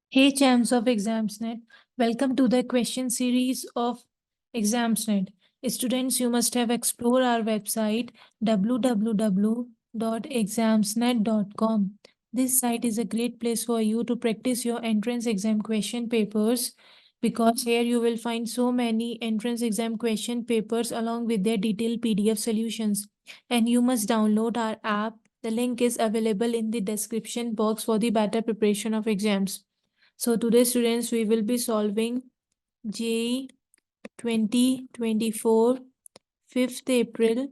Hey champs of ExamsNet, welcome to the question series of ExamsNet. Students, you must have explored our website www.examsnet.com. This site is a great place for you to practice your entrance exam question papers because here you will find so many entrance exam question papers along with their detailed PDF solutions. And you must download our app. The link is available in the description box for the better preparation of exams. So today students we will be solving JEE 2024 5th April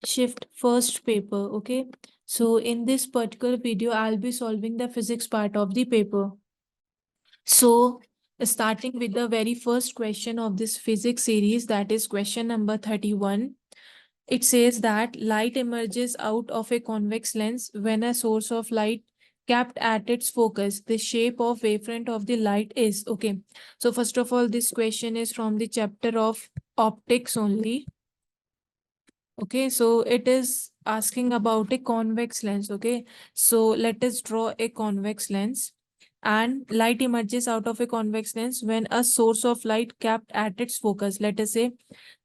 shift first paper. Okay. So in this particular video I'll be solving the physics part of the paper. So starting with the very first question of this physics series, that is question number 31. It says that light emerges out of a convex lens when a source of light kept at its focus. The shape of wavefront of the light is. Okay. So first of all, this question is from the chapter of optics only. Okay. So it is asking about a convex lens. Okay. So let us draw a convex lens. And light emerges out of a convex lens when a source of light kept at its focus. Let us say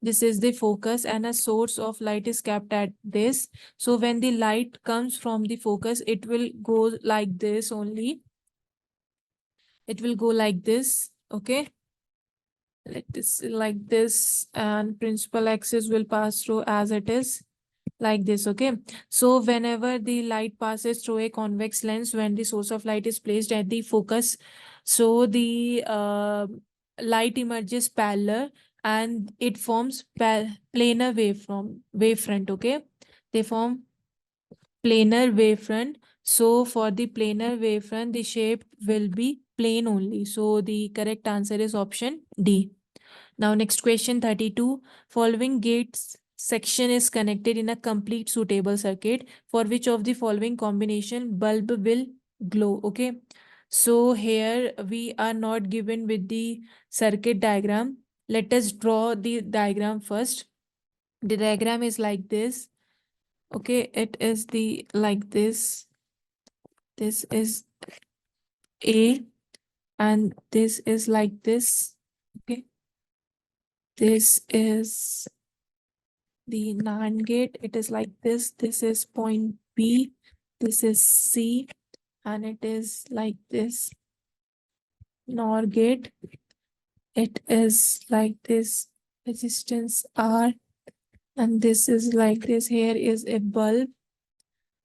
this is the focus and a source of light is kept at this. So when the light comes from the focus, it will go like this only. It will go like this. Okay. Let this like this, and principal axis will pass through as it is like this. Okay. So whenever the light passes through a convex lens, when the source of light is placed at the focus, so the light emerges parallel and it forms planar wavefront. Okay. They form planar wavefront. So for the planar wavefront, the shape will be plane only. So the correct answer is option D. Now next question 32. Following gates section is connected in a complete suitable circuit. For which of the following combination bulb will glow? Okay. So here we are not given with the circuit diagram. Let us draw the diagram first. The diagram is like this. Okay, it is the like this. This is A and this is like this. Okay. This is the NAND gate. It is like this. This is point B. This is C and it is like this. NOR gate. It is like this. Resistance R and this is like this. Here is a bulb.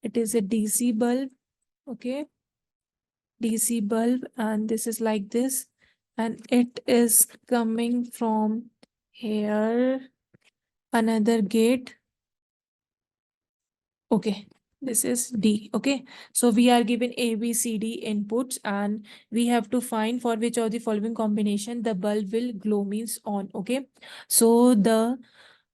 It is a DC bulb. Okay. DC bulb and this is like this and it is coming from here another gate. Okay, this is D. Okay, so we are given A, B, C, D inputs and we have to find for which of the following combination the bulb will glow means on. Okay, so the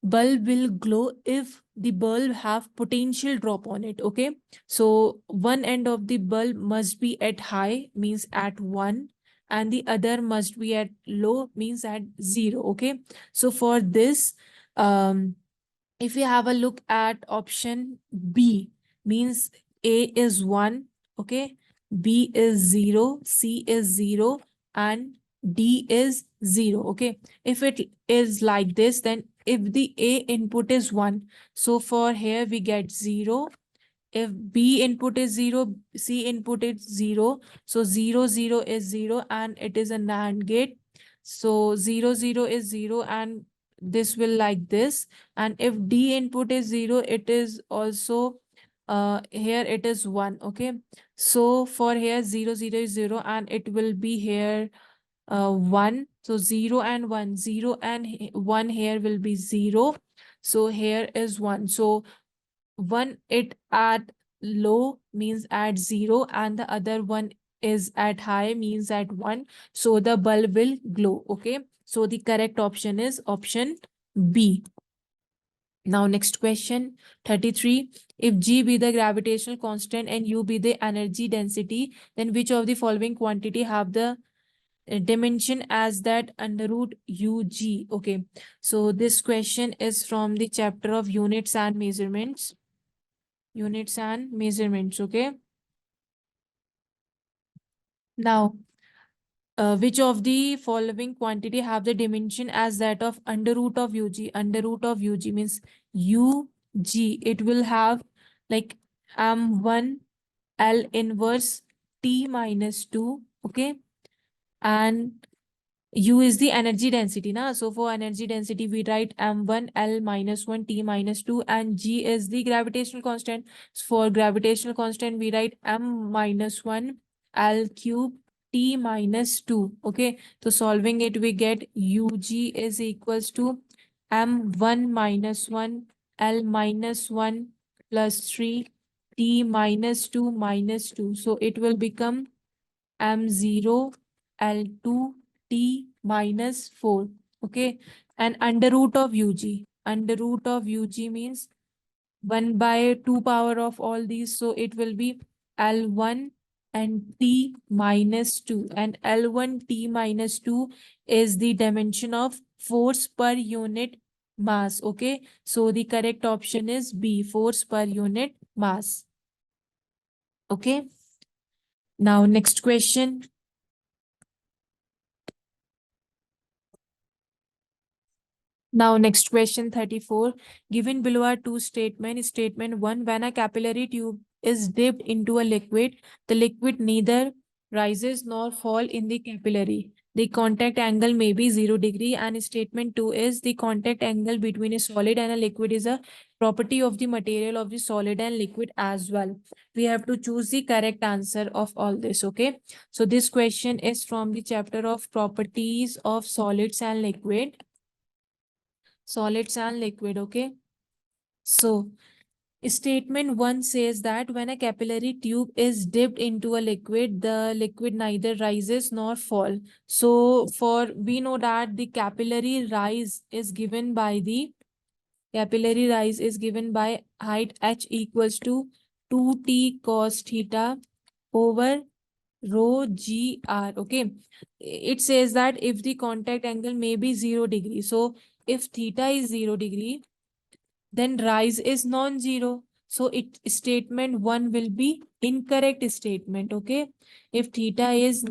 bulb will glow if the bulb have potential drop on it. Okay, so one end of the bulb must be at high means at 1 and the other must be at low means at 0. Okay, so for this if we have a look at option B, means A is 1, okay, B is 0, C is 0, and D is 0, okay. If it is like this, then if the A input is 1, so for here we get 0. If B input is 0, C input is 0, so 0, 0 is 0, and it is a NAND gate. So 0, 0 is 0, and this will like this. And if D input is 0, it is also here it is 1. Okay. So for here 0, 0 is 0, and it will be here 1. So 0 and 1, 0 and 1 here will be 0. So here is 1. So one it at low means at 0 and the other one is at high means at 1. So the bulb will glow. Okay. So the correct option is option B. Now next question 33. If G be the gravitational constant and U be the energy density, then which of the following quantity have the dimension as that under root UG? Okay. So this question is from the chapter of units and measurements. Units and measurements. Okay. Now, which of the following quantity have the dimension as that of under root of UG? Under root of UG means UG. It will have like M1 L inverse T minus 2. Okay. And U is the energy density, na? So for energy density, we write M1 L minus 1 T minus 2, and G is the gravitational constant. So for gravitational constant, we write M minus 1 L cube T minus 2. Okay, so solving it, we get UG is equals to M1 minus 1 L minus 1 plus 3 T minus 2 minus 2. So it will become M0 L2 T minus 4. Okay. And under root of UG. Under root of UG means 1 by 2 power of all these. So it will be L1 and T minus 2. And L1 T minus 2 is the dimension of force per unit mass. Okay. So the correct option is B, force per unit mass. Okay. Now next question. Now, next question 34. Given below are two statements. Statement 1, when a capillary tube is dipped into a liquid, the liquid neither rises nor fall in the capillary. The contact angle may be 0 degree. And statement 2 is the contact angle between a solid and a liquid is a property of the material of the solid and liquid as well. We have to choose the correct answer of all this. Okay. So this question is from the chapter of properties of solids and liquid. Solids and liquid. Okay. So statement 1 says that when a capillary tube is dipped into a liquid, the liquid neither rises nor fall. So for we know that the capillary rise is given by height h equals to 2t cos theta over rho g r. Okay. It says that if the contact angle may be 0 degree. So if theta is 0 degree, then rise is non-zero. So it statement 1 will be incorrect statement. Okay. If theta is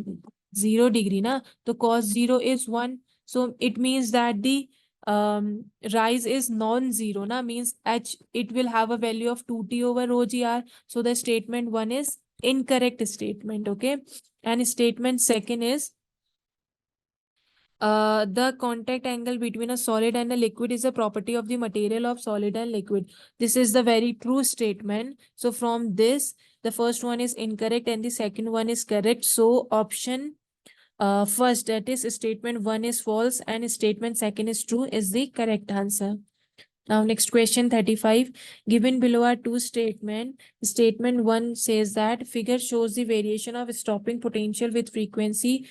0 degree, na, so cos 0 is 1. So it means that the rise is non-zero, na, means h it will have a value of 2t over rho gr. So the statement 1 is incorrect statement. Okay. And statement second is the contact angle between a solid and a liquid is a property of the material of solid and liquid. This is the very true statement. So from this, the first one is incorrect and the second one is correct. So option first, that is statement 1 is false and statement second is true, is the correct answer. Now next question 35. Given below are two statements. Statement 1 says that figure shows the variation of stopping potential with frequency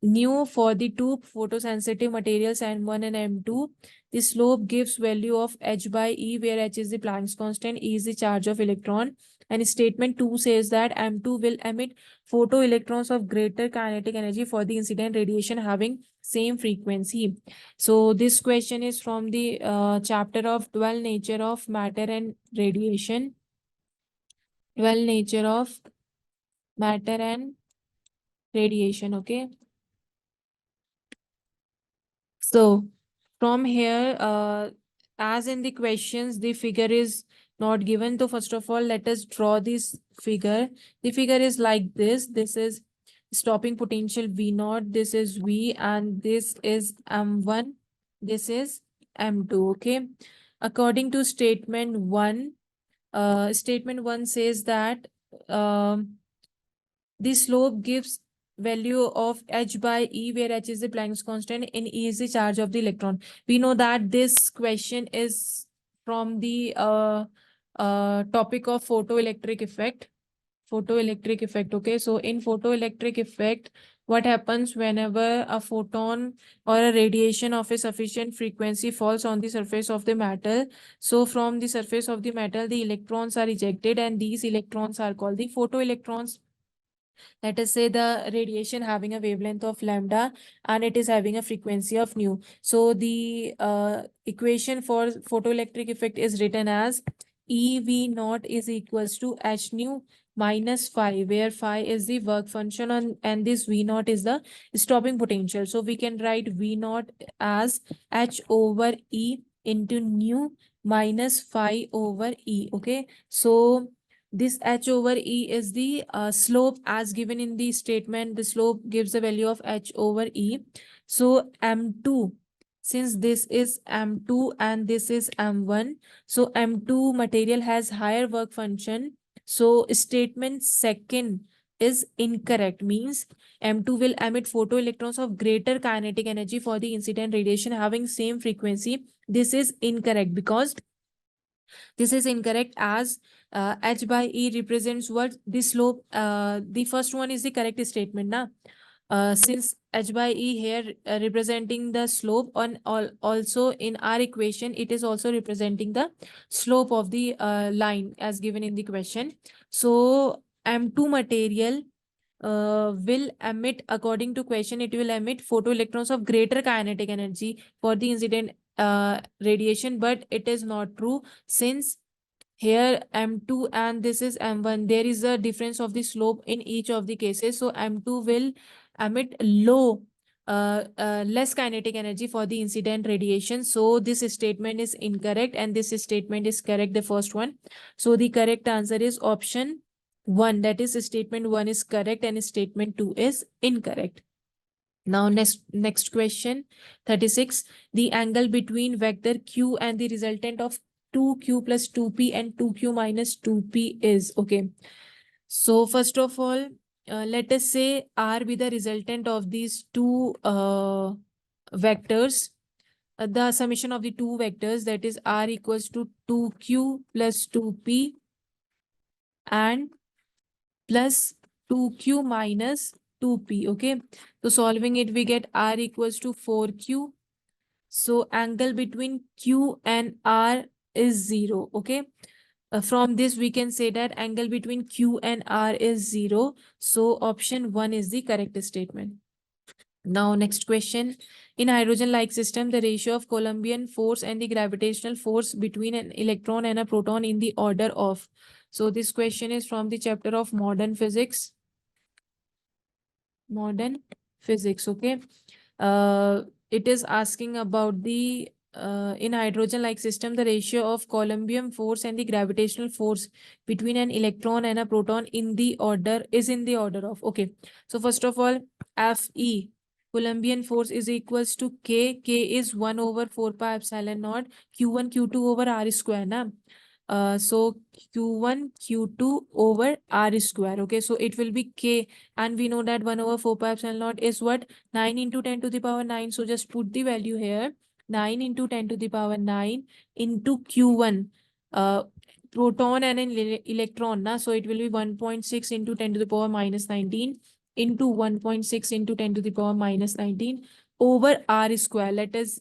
nu for the two photosensitive materials M1 and M2. The slope gives value of h by E, where h is the Planck's constant, E is the charge of electron. And statement 2 says that M2 will emit photoelectrons of greater kinetic energy for the incident radiation having same frequency. So this question is from the chapter of dual nature of matter and radiation. Dual nature of matter and radiation. Okay. So from here, as in the questions, the figure is not given. So first of all, let us draw this figure. The figure is like this. This is stopping potential V naught. This is V and this is M1. This is M2. Okay. According to statement 1 says that the slope gives value of h by E, where h is the Planck's constant and E is the charge of the electron. We know that this question is from the topic of photoelectric effect. Photoelectric effect. Okay. So in photoelectric effect, what happens whenever a photon or a radiation of a sufficient frequency falls on the surface of the metal? So from the surface of the metal, the electrons are ejected and these electrons are called the photoelectrons. Let us say the radiation having a wavelength of lambda and it is having a frequency of nu. So the equation for photoelectric effect is written as EV naught is equals to h nu minus phi, where phi is the work function and this V naught is the stopping potential. So we can write V naught as H over E into nu minus phi over E. Okay. So this H over E is the slope as given in the statement. The slope gives the value of H over E. So M2, since this is M2 and this is M1, so M2 material has higher work function. So statement second is incorrect, means M2 will emit photoelectrons of greater kinetic energy for the incident radiation having same frequency. This is incorrect because this is incorrect as H by E represents what? The slope. The first one is the correct statement. Na? Since H by E here representing the slope on also in our equation, it is also representing the slope of the line as given in the question. So M2 material will emit, according to question, it will emit photoelectrons of greater kinetic energy for the incident radiation, but it is not true since here M2 and this is M1. There is a difference of the slope in each of the cases. So M2 will emit less kinetic energy for the incident radiation. So this statement is incorrect and this statement is correct, the first one. So the correct answer is option 1. That is statement 1 is correct and statement 2 is incorrect. Now next question 36. The angle between vector Q and the resultant of 2Q plus 2P and 2Q minus 2P is, okay. So first of all, let us say R be the resultant of these two vectors. The summation of the two vectors, that is R equals to 2Q plus 2P and plus 2Q minus 2P. Okay. So solving it, we get R equals to 4Q. So angle between Q and R is 0. Okay. From this, we can say that angle between Q and R is 0. So option 1 is the correct statement. Now, next question. In hydrogen-like system, the ratio of Coulombian force and the gravitational force between an electron and a proton in the order of. So this question is from the chapter of modern physics. Modern physics, okay. It is asking about the in hydrogen-like system, the ratio of Coulombian force and the gravitational force between an electron and a proton in the order of. Okay. So first of all, Fe, Coulombian force, is equals to K. K is 1 over 4 pi epsilon naught Q1 Q2 over R square. Na? So Q1 Q2 over R square. Okay. So it will be K, and we know that 1 over 4 pi epsilon naught is what? 9 into 10 to the power 9. So just put the value here. 9 into 10 to the power 9 into Q1. Proton and an electron. Na? So it will be 1.6 into 10 to the power minus 19 into 1.6 into 10 to the power minus 19 over R square. Let us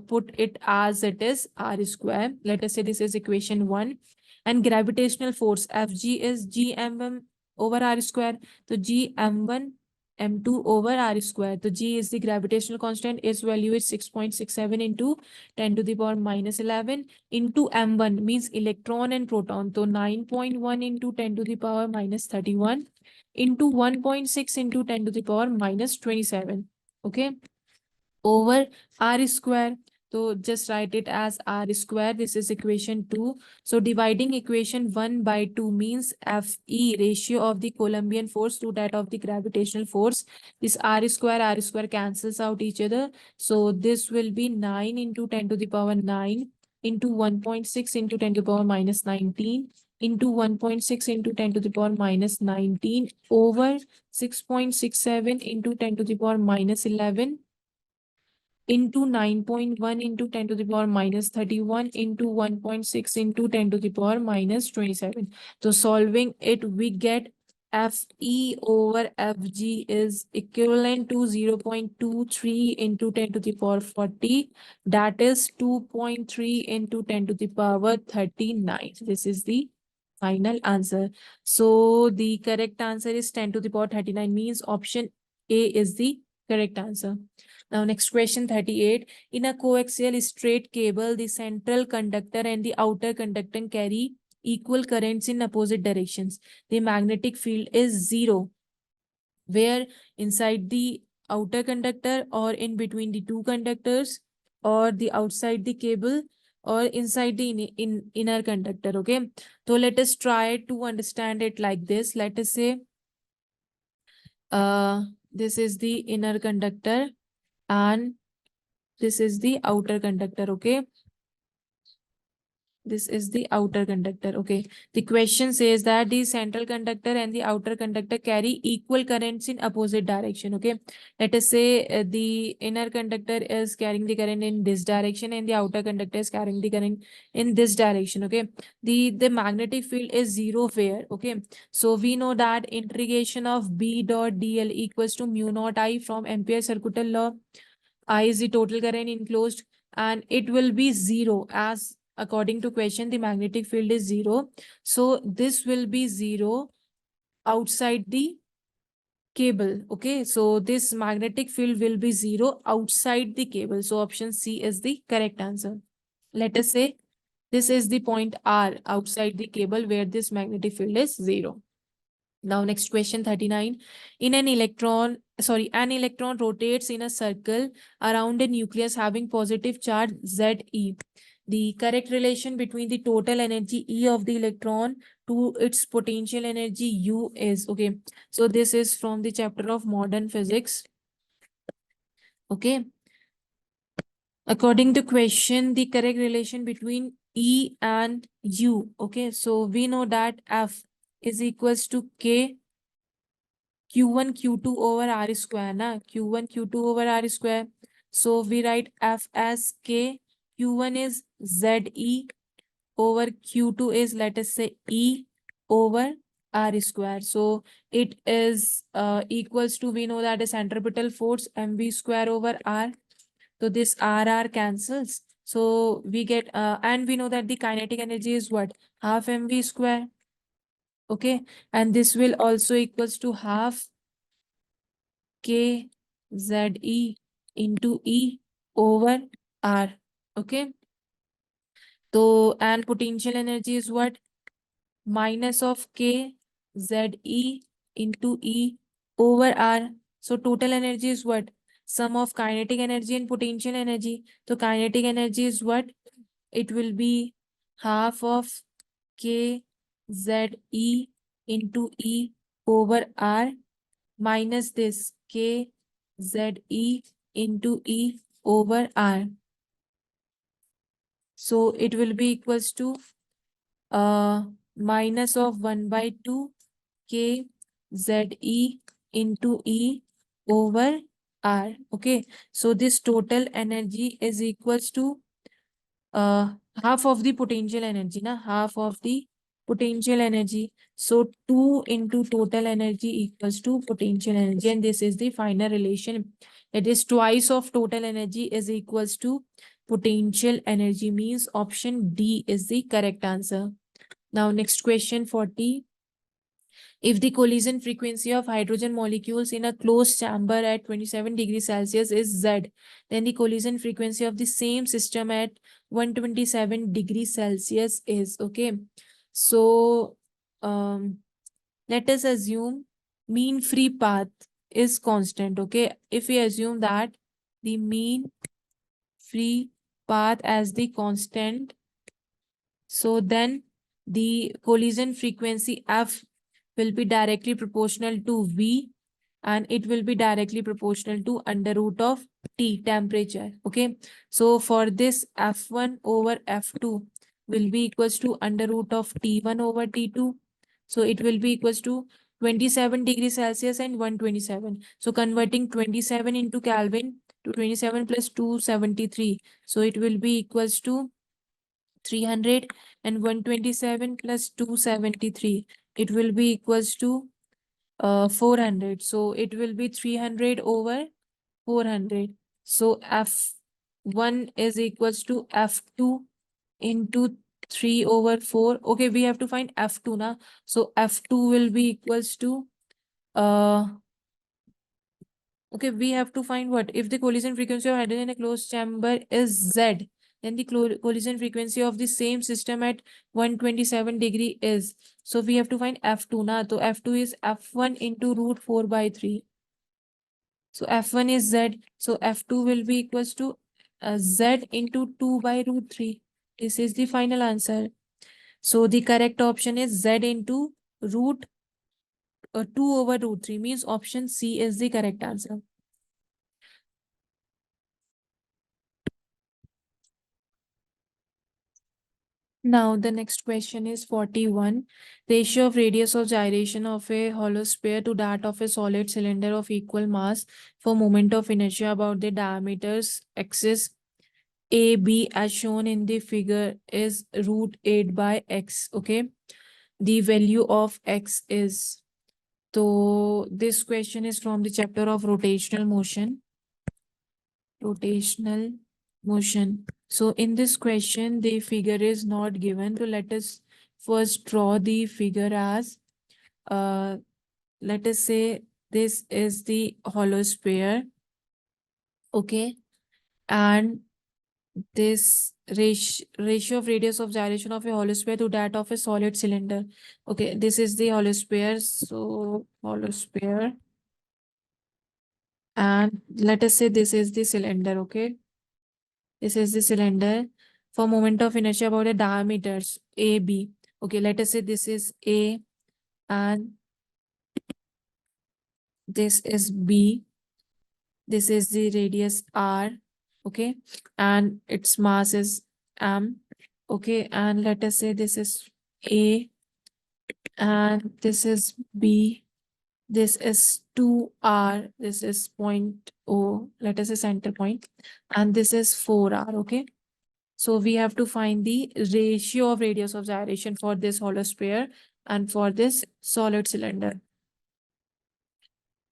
put it as it is, R square. Let us say this is equation 1. And gravitational force, Fg, is Gm1 over R square. So Gm1 M2 over R square. So G is the gravitational constant. Its value is 6.67 into 10 to the power minus 11 into M1 means electron and proton. So 9.1 into 10 to the power minus 31 into 1.6 into 10 to the power minus 27. Okay. Over R square. So just write it as R square. This is equation 2. So dividing equation 1 by 2 means Fe, ratio of the Coulombian force to that of the gravitational force. This R square cancels out each other. So this will be 9 into 10 to the power 9 into 1.6 into 10 to the power minus 19 into 1.6 into 10 to the power minus 19 over 6.67 into 10 to the power minus 11 into 9.1 into 10 to the power minus 31 into 1.6 into 10 to the power minus 27. So solving it, we get Fe over Fg is equivalent to 0.23 into 10 to the power 40. That is 2.3 into 10 to the power 39. This is the final answer. So the correct answer is 10 to the power 39, means option A is the correct answer. Now, next question 38. In a coaxial straight cable, the central conductor and the outer conductor carry equal currents in opposite directions. The magnetic field is zero, where inside the outer conductor or in between the two conductors or the outside the cable or inside the inner conductor. Okay, so let us try to understand it like this. Let us say this is the inner conductor and this is the outer conductor. Okay, this is the outer conductor. Okay, the question says that the central conductor and the outer conductor carry equal currents in opposite direction. Okay, let us say the inner conductor is carrying the current in this direction and the outer conductor is carrying the current in this direction. Okay, the magnetic field is zero where. Okay, so we know that integration of B dot dl equals to mu naught I from Ampere circuital law. I is the total current enclosed and it will be zero, as according to question the magnetic field is zero. So this will be zero outside the cable. Okay, so this magnetic field will be zero outside the cable. So option C is the correct answer. Let us say this is the point R outside the cable where this magnetic field is zero. Now, next question 39. An electron rotates in a circle around a nucleus having positive charge Ze. The correct relation between the total energy E of the electron to its potential energy U is. Okay, so this is from the chapter of modern physics. Okay, according to question, the correct relation between E and U. Okay, so we know that F is equals to K Q1 Q2 over R square na Q1 Q2 over R square. So we write F as K. Q1 is ZE over Q2 is, let us say, E over R square. So it is equals to, we know that is centripetal force mv square over R. So this R cancels. So we get and we know that the kinetic energy is what? Half mv square. Okay, and this will also equals to half K Z E into E over R. Okay. So, and potential energy is what? Minus of K Z E into E over R. So, total energy is what? Sum of kinetic energy and potential energy. So, kinetic energy is what? It will be half of K Z E into E over R minus this K Z E into E over R. So it will be equals to minus of 1 by 2 K Z E into E over R. Okay. So this total energy is equals to half of the potential energy, na? Half of the potential energy. So 2 into total energy equals to potential energy. And this is the final relation. It is twice of total energy is equals to potential energy, means option D is the correct answer. Now next question 40. If the collision frequency of hydrogen molecules in a closed chamber at 27 degrees Celsius is Z, then the collision frequency of the same system at 127 degrees Celsius is. Okay. So let us assume mean free path is constant. Okay. If we assume that the mean free path as the constant, so then the collision frequency F will be directly proportional to V and it will be directly proportional to under root of T, temperature. Okay. So for this F1 over F2 will be equals to under root of T1 over T2. So it will be equals to 27 degrees Celsius and 127. So converting 27 into Kelvin to 27 plus 273. So it will be equals to 300 and 127 plus 273. It will be equals to 400. So it will be 300 over 400. So F1 is equals to F2 into 3 over 4. Okay, we have to find F2 now. So F2 will be equals to okay, we have to find what? If the collision frequency of hydrogen in a closed chamber is Z, then the collision frequency of the same system at 127 degree is. So we have to find F2 na. So F2 is F1 into root 4 by 3. So F1 is Z. So F2 will be equals to Z into 2 by root 3. This is the final answer. So the correct option is Z into root 2 over root 3, means option C is the correct answer. Now the next question is 41. Ratio of radius of gyration of a hollow sphere to that of a solid cylinder of equal mass for moment of inertia about the diameters axis AB as shown in the figure is root 8 by x. Okay. The value of x is. So this question is from the chapter of rotational motion. Rotational motion. So in this question, the figure is not given. So let us first draw the figure as, let us say this is the hollow sphere. Okay. And this ratio of radius of gyration of a hollow sphere to that of a solid cylinder. Okay. This is the hollow sphere. So hollow sphere. And let us say this is the cylinder. Okay. This is the cylinder for moment of inertia about the diameters AB. Okay, let us say this is A and this is B. This is the radius R. Okay, and its mass is M. Okay, and let us say this is A and this is B. This is 2R. This is point O. Let us say center point. And this is 4R. Okay. So we have to find the ratio of radius of gyration for this hollow sphere and for this solid cylinder.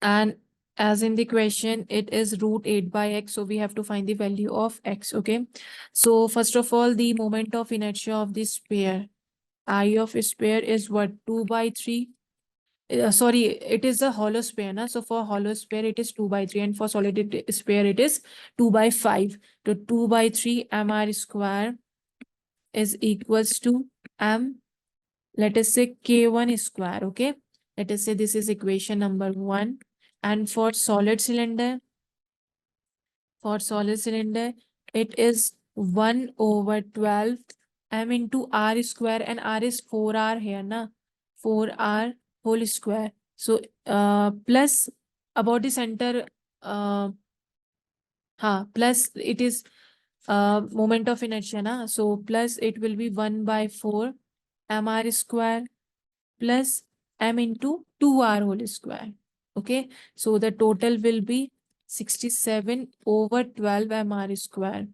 And as in the question, it is root 8 by x. So we have to find the value of x. Okay. So first of all, the moment of inertia of this sphere, I of sphere is what? 2 by 3. Sorry, it is a hollow sphere. Na? So for hollow sphere, it is 2 by 3. And for solid sphere, it is 2 by 5. So 2 by 3 mr square is equals to m, let us say k1 square. Okay, let us say this is equation number 1. And for solid cylinder, it is 1 over 12 m into r square, and r is 4r here na, 4r whole square. So plus about the center, plus it is moment of inertia na, so plus it will be 1 by 4 mr square plus m into 2r whole square. Okay, so the total will be 67 over 12 mr square.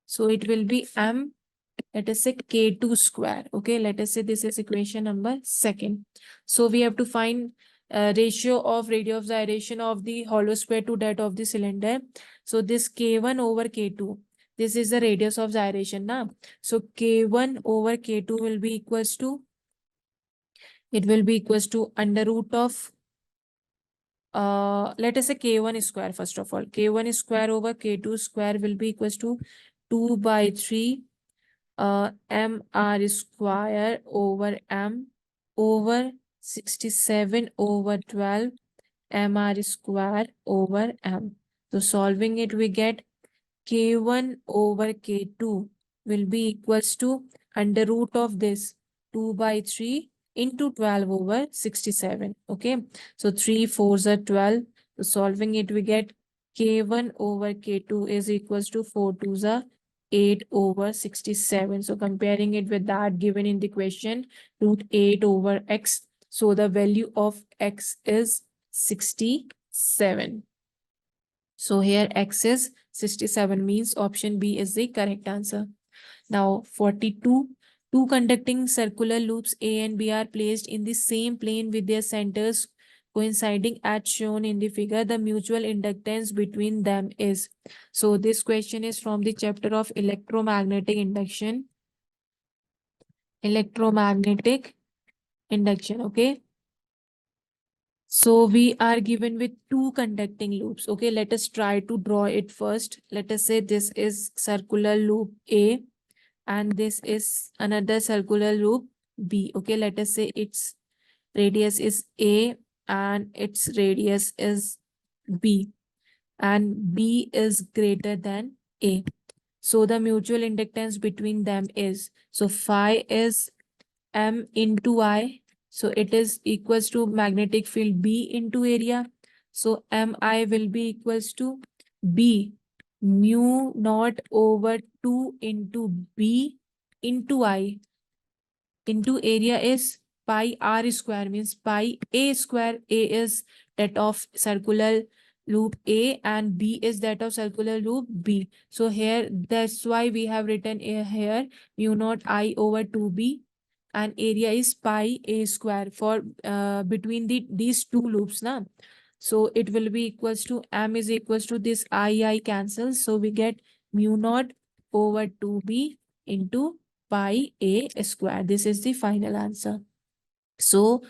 So it will be m, let us say k2 square. Okay, let us say this is equation number 2. So we have to find ratio of radius of gyration of the hollow sphere to that of the cylinder. So this k1 over k2, this is the radius of gyration now. So k1 over k2 will be equals to, it will be equals to under root of, let us say k1 square. First of all, k1 square over k2 square will be equals to 2 by 3 mr square over m over 67 over 12 mr square over m. So solving it, we get k1 over k2 will be equals to under root of this 2 by 3 into 12 over 67. Okay, so 3 4s are 12. So solving it, we get k1 over k2 is equals to 4 2s are 8 over 67. So comparing it with that given in the question, root 8 over x. So the value of x is 67. So here x is 67, means option B is the correct answer. Now 42. Two conducting circular loops A and B are placed in the same plane with their centers coinciding as shown in the figure. The mutual inductance between them is. So this question is from the chapter of electromagnetic induction. Electromagnetic induction. Okay. So we are given with two conducting loops. Okay, let us try to draw it first. Let us say this is circular loop A and this is another circular loop B. Okay, let us say its radius is A and its radius is B, and B is greater than A. So the mutual inductance between them is, so phi is M into I. So it is equals to magnetic field B into area. So MI will be equals to B mu naught over 2 into B into I into area is pi r square, means pi a square. A is that of circular loop A and B is that of circular loop B. So here that's why we have written here mu naught I over 2B, and area is pi a square for between these two loops na. So it will be equals to M is equals to this I cancels, so we get mu naught over 2B into pi a square. This is the final answer. So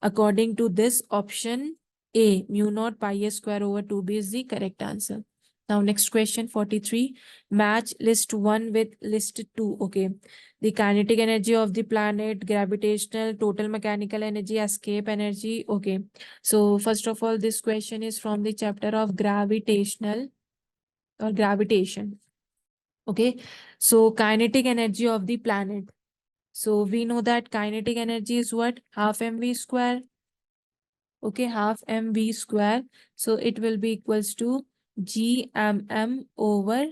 according to this option A, mu naught pi a square over 2B is the correct answer. Now next question 43. Match list 1 with list 2. Okay. The kinetic energy of the planet, gravitational, total mechanical energy, escape energy. Okay. So first of all, this question is from the chapter of gravitational or gravitation. Okay. So kinetic energy of the planet. So we know that kinetic energy is what? Half mv square. Okay, half mv square. So it will be equals to gmm over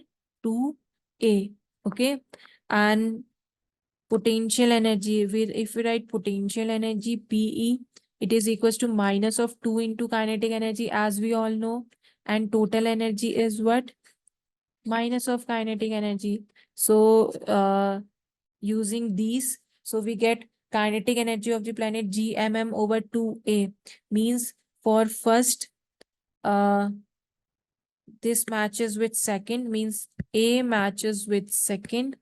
2a. Okay. And potential energy, if we write potential energy PE, it is equals to minus of 2 into kinetic energy, as we all know. And total energy is what? Minus of kinetic energy. So using these, so we get kinetic energy of the planet gmm over 2a, means for first this matches with second, means A matches with second,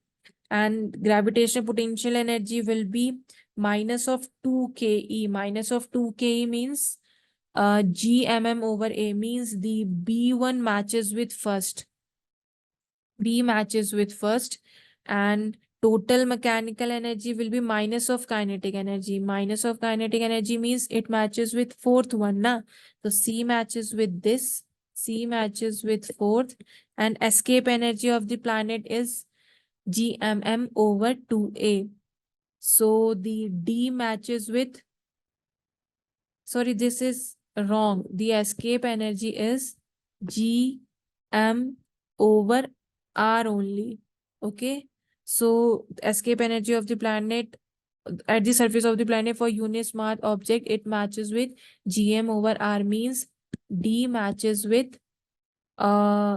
and gravitational potential energy will be minus of 2ke. Minus of 2ke means gmm over A, means the B1 matches with first. B matches with first, and total mechanical energy will be minus of kinetic energy. Minus of kinetic energy means it matches with fourth one, na? So C matches with this, C matches with fourth, and escape energy of the planet is gmm over 2a. So the D matches with, sorry, this is wrong. The escape energy is gm over r only. Okay. So escape energy of the planet at the surface of the planet for unit mass object, it matches with gm over r, means D matches with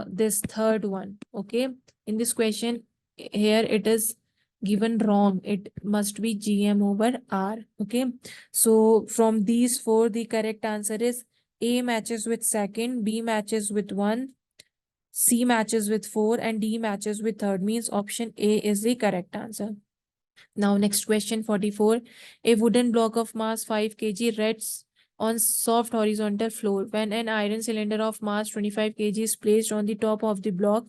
this third one. Okay. In this question here it is given wrong, it must be gm over r. Okay. So from these four, the correct answer is A matches with second, B matches with one, C matches with four, and D matches with third, means option A is the correct answer. Now, next question 44. A wooden block of mass 5 kg rests on soft horizontal floor. When an iron cylinder of mass 25 kg is placed on the top of the block,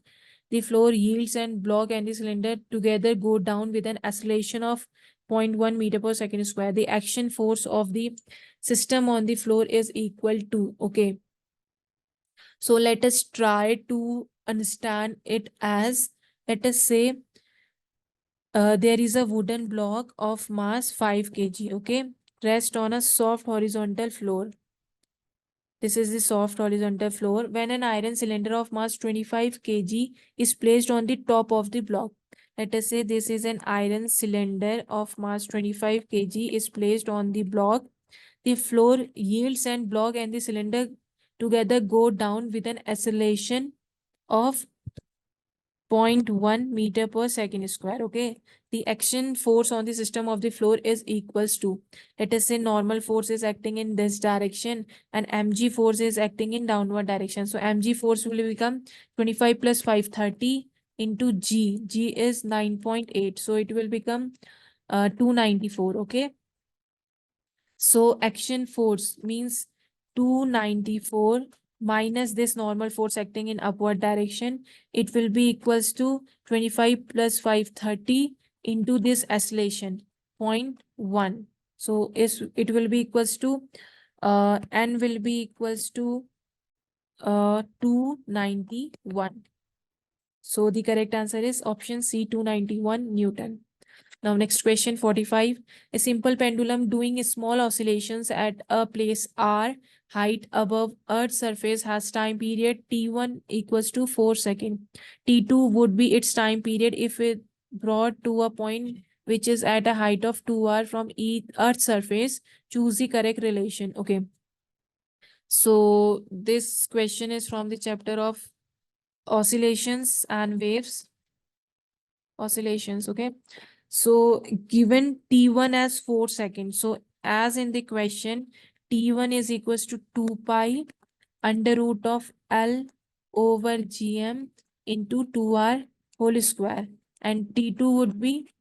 the floor yields and block and the cylinder together go down with an acceleration of 0.1 meter per second square. The action force of the system on the floor is equal to, okay. So let us try to understand it as, let us say, there is a wooden block of mass 5 kg, okay, rest on a soft horizontal floor. This is the soft horizontal floor. When an iron cylinder of mass 25 kg is placed on the top of the block, let us say this is an iron cylinder of mass 25 kg is placed on the block, the floor yields and block and the cylinder together go down with an acceleration of 0.1 meter per second square. Okay. The action force on the system of the floor is equals to, let us say normal force is acting in this direction and mg force is acting in downward direction. So mg force will become 25 plus 530 into g. G is 9.8. So it will become 294. Okay. So action force means 294 minus this normal force acting in upward direction, it will be equals to 25 plus 530 into this acceleration 0.1. So it will be equals to n will be equals to 291. So the correct answer is option C, 291 Newton. Now next question 45. A simple pendulum doing small oscillations at a place R height above Earth's surface has time period T1 equals to 4 seconds. T2 would be its time period if it brought to a point which is at a height of 2R from Earth's surface. Choose the correct relation. Okay. So this question is from the chapter of oscillations and waves. Oscillations. Okay. So given T1 as 4 seconds. So as in the question, T1 is equals to 2 pi under root of L over Gm into 2R whole square. And T2 would be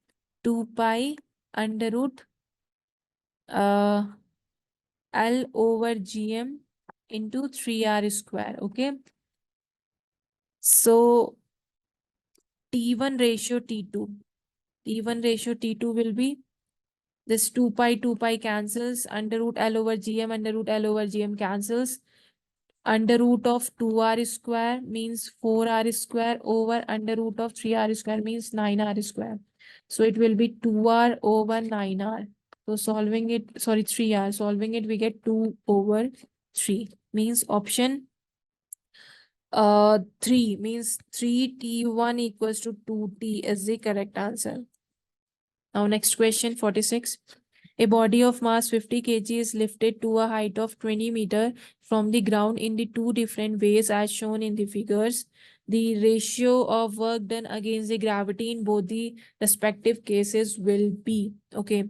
2 pi under root L over Gm into 3R square. Okay. So T1 ratio T2. T1 ratio T2 will be this 2 pi cancels, under root L over Gm, under root L over Gm cancels. Under root of 2R square means 4R square over under root of 3R square means 9R square. So it will be 2R over 9R. So solving it, sorry, 3R. Solving it, we get 2 over 3. Means option 3 means 3T1 equals to 2T is the correct answer. Now next question 46. A body of mass 50 kg is lifted to a height of 20 meter from the ground in the two different ways as shown in the figures. The ratio of work done against the gravity in both the respective cases will be. Okay.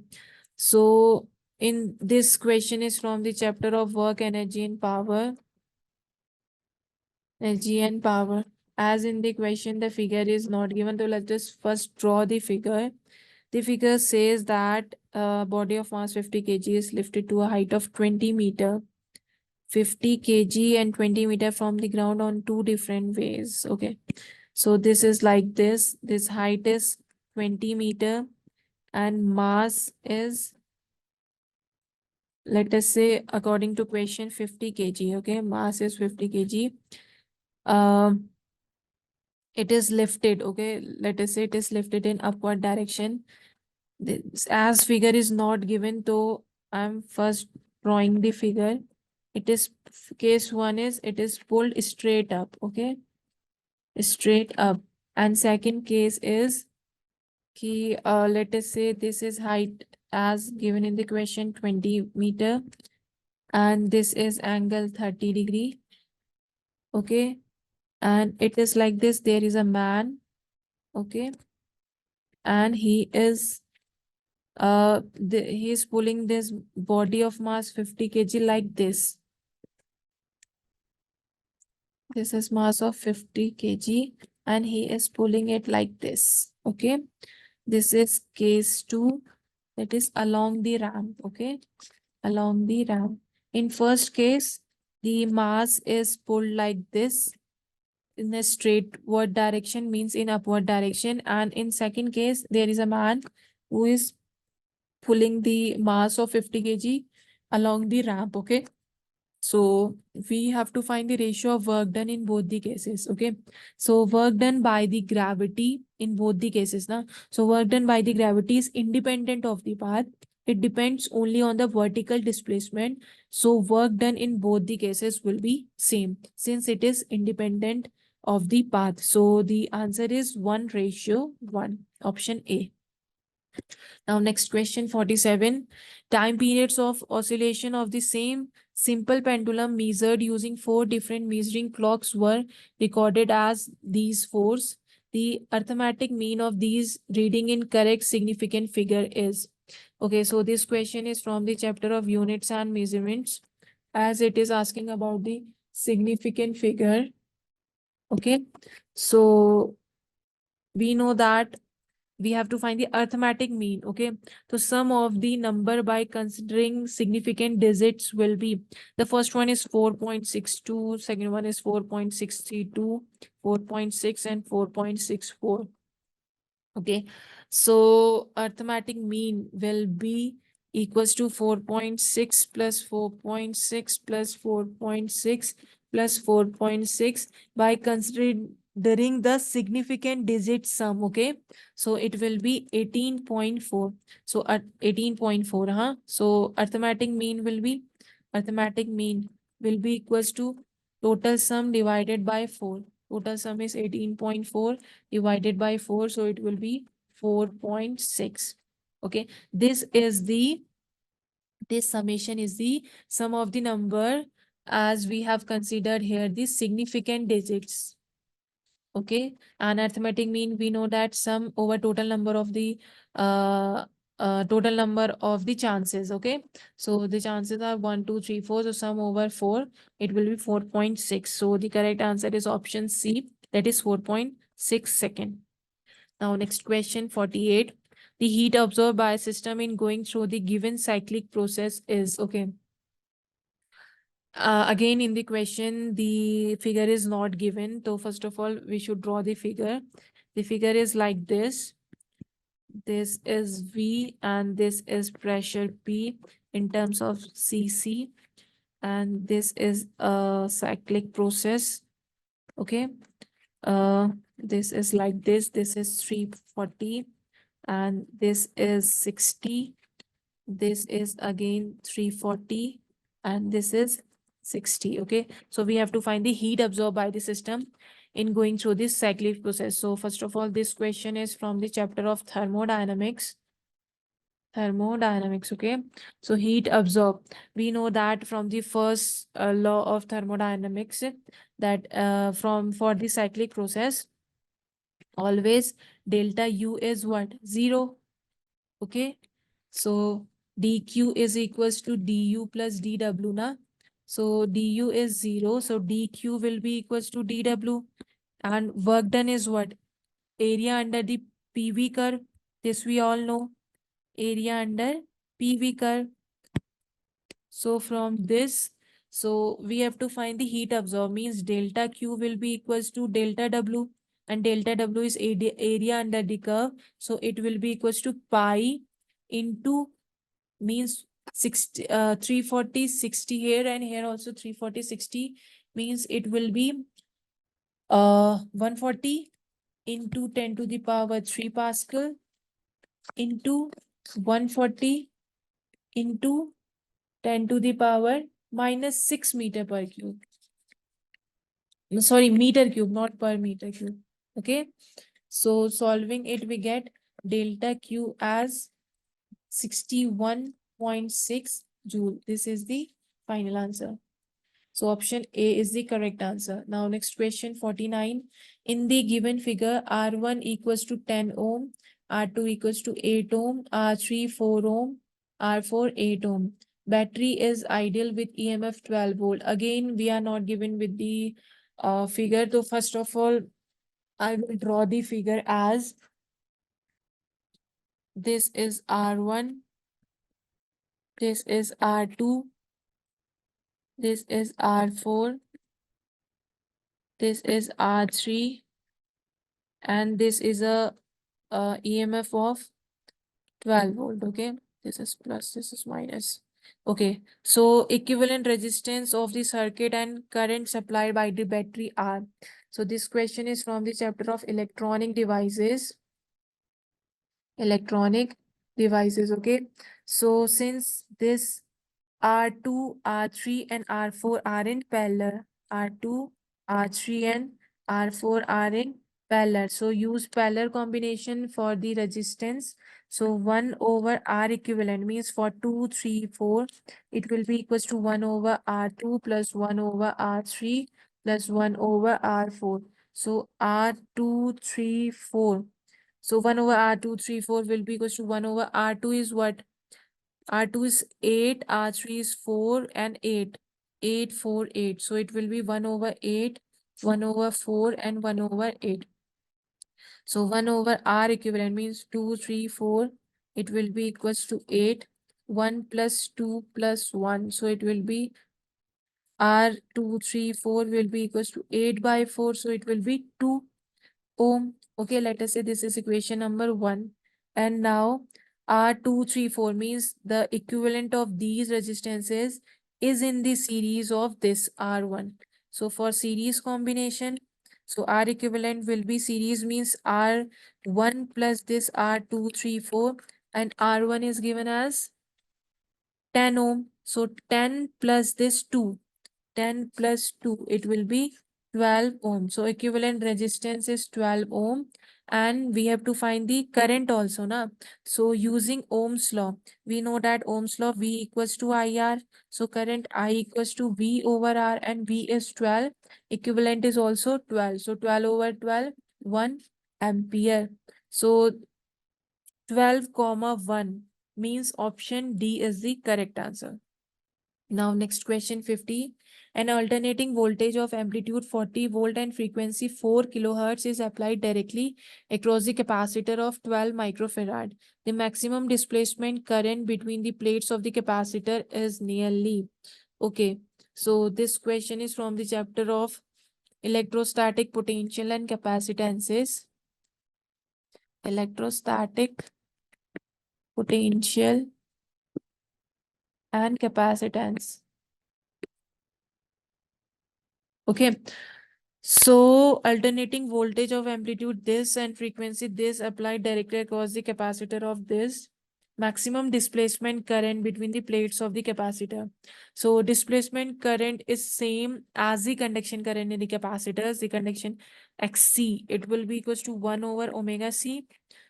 So in this question is from the chapter of work, energy and power. Energy and power. As in the question, the figure is not given. So let's just first draw the figure. The figure says that a body of mass 50 kg is lifted to a height of 20 meter. 50 kg and 20 meter from the ground on two different ways. Okay. So this is like this. This height is 20 meter and mass is, let us say, according to question, 50 kg. Okay. Mass is 50 kg. It is lifted. Okay. Let us say it is lifted in upward direction. This, as figure is not given, so I'm first drawing the figure. It is case one is it is pulled straight up. Okay. Straight up. And second case is let us say this is height as given in the question 20 meter and this is angle 30 degree. Okay. And it is like this. There is a man. Okay. And he is he is pulling this body of mass 50 kg like this. This is mass of 50 kg and he is pulling it like this. Okay. This is case 2, that is along the ramp. Okay. Along the ramp. In first case, the mass is pulled like this in a straightward direction, means in upward direction. And in second case, there is a man who is pulling the mass of 50 kg along the ramp. Okay. So we have to find the ratio of work done in both the cases. Okay. So work done by the gravity in both the cases. Now, so work done by the gravity is independent of the path. It depends only on the vertical displacement. So work done in both the cases will be same since it is independent of the path. So the answer is 1:1. Option A. Now next question 47. Time periods of oscillation of the same simple pendulum measured using 4 different measuring clocks were recorded as these fours. The arithmetic mean of these reading in correct significant figure is. Okay, so this question is from the chapter of units and measurements as it is asking about the significant figure. Okay, so we know that we have to find the arithmetic mean. Okay, so sum of the number by considering significant digits will be, the first one is 4.62, second one is 4.62, 4.6 and 4.64. Okay, so arithmetic mean will be equals to 4.6 plus 4.6 plus 4.6 plus 4.6 by considering the significant digit sum. Okay, so it will be 18.4. So at 18.4, huh? So arithmetic mean will be equals to total sum divided by 4. Total sum is 18.4 divided by 4, so it will be 4.6. Okay, this summation is the sum of the number, as we have considered here the significant digits. Okay, and arithmetic mean, we know that sum over total number of the uh, total number of the chances. Okay, so the chances are 1 2 3 4, so sum over 4, it will be 4.6. So the correct answer is option C, that is 4.6 second. Now next question 48. The heat absorbed by a system in going through the given cyclic process is, okay. Again in the question, the figure is not given. So first of all, we should draw the figure. The figure is like this. This is V and this is pressure P in terms of Cc. And this is a cyclic process. Okay. This is like this. This is 340 and this is 60. This is again 340 and this is 60. Okay, so we have to find the heat absorbed by the system in going through this cyclic process. So first of all, this question is from the chapter of thermodynamics. Okay, so heat absorbed, we know that from the first law of thermodynamics, that from for the cyclic process, always delta U is what? 0. Okay, so dq is equals to du plus dw na. So du is 0, so dq will be equals to dw, and work done is what? Area under the PV curve. This we all know, area under PV curve. So from this, so we have to find the heat absorbed, means delta Q will be equals to delta W, and delta W is area under the curve. So it will be equals to pi into, means 60, 340, 60 here and here also 340, 60, means it will be 140 into 10 to the power 3 Pascal into 140 into 10 to the power minus 6 meter per cube. No, sorry, meter cube, not per meter cube. Okay, so solving it, we get delta Q as 61.6 joule. This is the final answer. So option A is the correct answer. Now next question 49. In the given figure, R1 equals to 10 ohm, R2 equals to 8 ohm, R3 4 ohm, R4 8 ohm. Battery is ideal with EMF 12 volt. Again, we are not given with the figure. So first of all, I will draw the figure as this is R1, this is R2, this is R4, this is R3, and this is a EMF of 12 volt. Okay, this is plus, this is minus. Okay, so equivalent resistance of the circuit and current supplied by the battery are. So this question is from the chapter of electronic devices. Okay, so since this R2, R3 and R4 are in parallel, R2, R3 and R4 are in parallel. So use parallel combination for the resistance. So 1 over R equivalent, means for 2, 3, 4, it will be equals to 1 over R2 plus 1 over R3 plus 1 over R4. So R2, 3, 4. So 1 over R2, 3, 4 will be equals to 1 over R2 is what? R2 is 8, R3 is 4 and 8. 8, 4, 8. So it will be 1 over 8, 1 over 4 and 1 over 8. So 1 over R equivalent means 2, 3, 4. It will be equals to 8. 1 plus 2 plus 1. So it will be R 2, 3, 4 will be equals to 8 by 4. So it will be 2 ohm. Okay, let us say this is equation number 1. And now R234 means the equivalent of these resistances is in the series of this R1. So for series combination, so R equivalent will be series means R1 plus this R234, and R1 is given as 10 ohm. So 10 plus this 2. 10 plus 2, it will be 12 ohm. So equivalent resistance is 12 ohm, and we have to find the current also, na? So using Ohm's law, we know that Ohm's law V equals to IR. So current I equals to V over R, and V is 12. Equivalent is also 12. So 12 over 12, 1 ampere. So 12 comma 1 means option D is the correct answer. Now next question 50. An alternating voltage of amplitude 40 volt and frequency 4 kilohertz is applied directly across the capacitor of 12 microfarad. The maximum displacement current between the plates of the capacitor is nearly. Okay, so this question is from the chapter of electrostatic potential and capacitances. Electrostatic potential and capacitance. Okay, so alternating voltage of amplitude this and frequency this applied directly across the capacitor of this. Maximum displacement current between the plates of the capacitor. So displacement current is same as the conduction current in the capacitors. The conduction XC, it will be equals to 1 over omega C.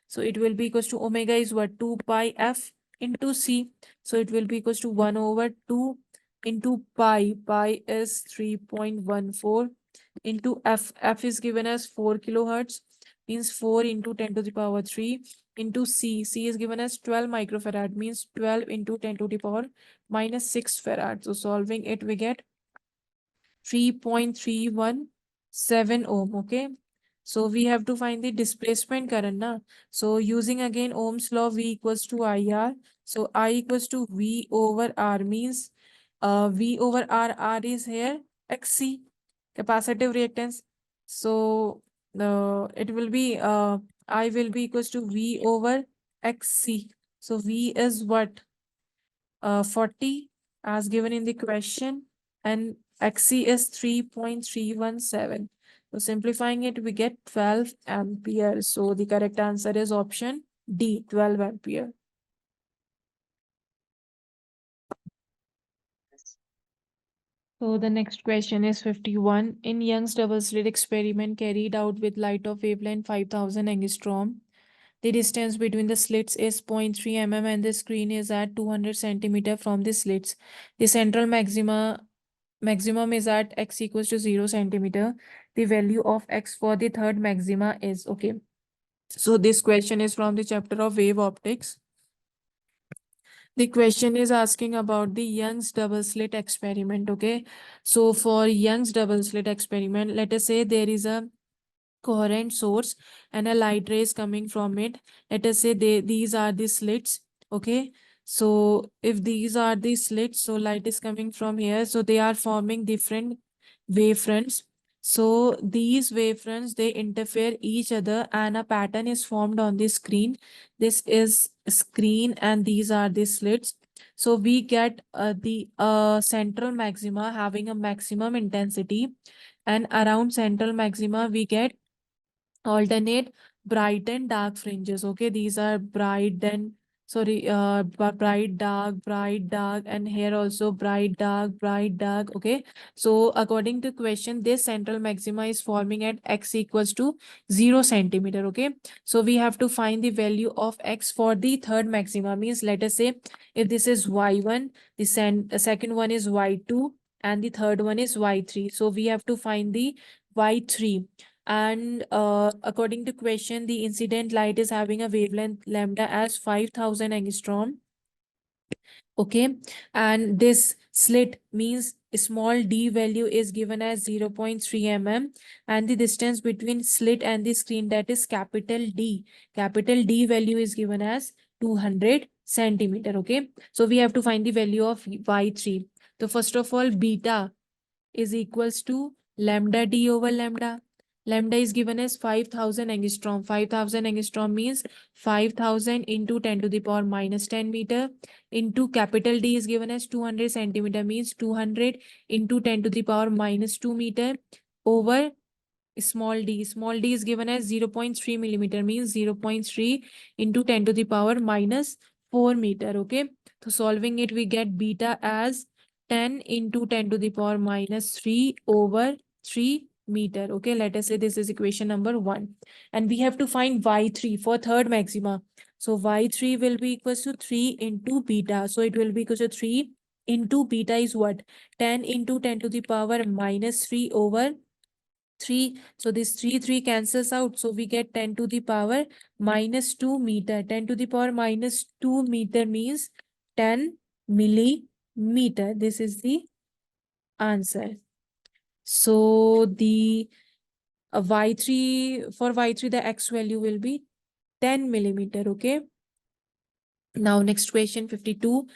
So it will be equals to omega is what? 2 pi F into C. So it will be equals to 1 over 2 into pi. Pi is 3.14 into F. F is given as 4 kilohertz, means 4 into 10 to the power 3 into C. C is given as 12 microfarad, means 12 into 10 to the power minus 6 farad. So solving it, we get 3.317 ohm. Okay. So we have to find the displacement current. Na? So using again Ohm's law, V equals to IR. So I equals to V over R means V over R is here XC, capacitive reactance. So it will be I will be equals to V over XC. So V is what? 40 as given in the question, and XC is 3.317. So simplifying it, we get 12 ampere. So the correct answer is option D, 12 ampere. So the next question is 51. In Young's double slit experiment carried out with light of wavelength 5000 angstrom, the distance between the slits is 0.3 mm and the screen is at 200 centimeter from the slits. The central maximum is at x equals to 0 centimeter. The value of x for the third maxima is okay. So this question is from the chapter of wave optics. The question is asking about the Young's double slit experiment. Okay, so for Young's double slit experiment, let us say there is a coherent source and a light rays coming from it. Let us say these are the slits. Okay, so if these are the slits, so light is coming from here, so they are forming different wavefronts. So these wavefronts, they interfere each other and a pattern is formed on the screen. This is screen and these are the slits. So we get the central maxima having a maximum intensity, and around central maxima we get alternate bright and dark fringes. Okay, these are bright and bright dark, and here also bright dark. Okay, so according to question, this central maxima is forming at x equals to 0 centimeter. Okay, so we have to find the value of x for the third maxima. Means let us say if this is y1, the second one is y2, and the third one is y3. So we have to find the y3, and according to question, the incident light is having a wavelength lambda as 5000 angstrom. Okay, and this slit means small d value is given as 0.3 mm, and the distance between slit and the screen, that is capital D. Capital D value is given as 200 centimeter. Okay, so we have to find the value of y3. So first of all, beta is equals to lambda d over lambda. Lambda is given as 5000 angstrom. 5000 angstrom means 5000 into 10 to the power minus 10 meter, into capital D is given as 200 centimeter, means 200 into 10 to the power minus 2 meter, over small d. Small d is given as 0.3 millimeter, means 0.3 into 10 to the power minus 4 meter. Okay, so solving it, we get beta as 10 into 10 to the power minus 3 over 3 meter. Okay, let us say this is equation number 1. And we have to find y3 for third maxima. So y3 will be equals to 3 into beta. So it will be equals to 3 into beta is what? 10 into 10 to the power minus 3 over 3. So this 3 cancels out. So we get 10 to the power minus 2 meter. 10 to the power minus 2 meter means 10 millimeter. This is the answer. So the y3, for y3, the x value will be 10 millimeter. Okay. Now next question 52.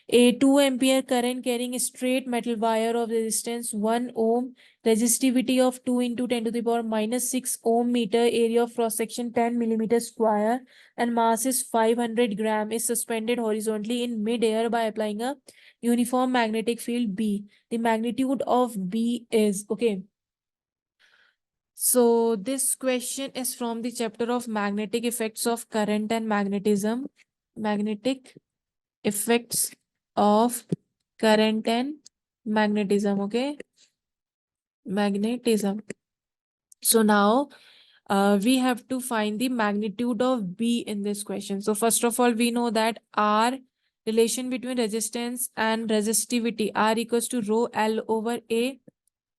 A 2 ampere current carrying a straight metal wire of resistance 1 ohm, resistivity of 2 into 10 to the power minus 6 ohm meter, area of cross section 10 millimeter square, and mass is 500 gram, is suspended horizontally in mid-air by applying a uniform magnetic field B. The magnitude of B is, okay. So this question is from the chapter of magnetic effects of current and magnetism. Magnetic effects of current and magnetism. Okay, magnetism. So now we have to find the magnitude of B in this question. So first of all, we know that R, relation between resistance and resistivity, R equals to rho L over A.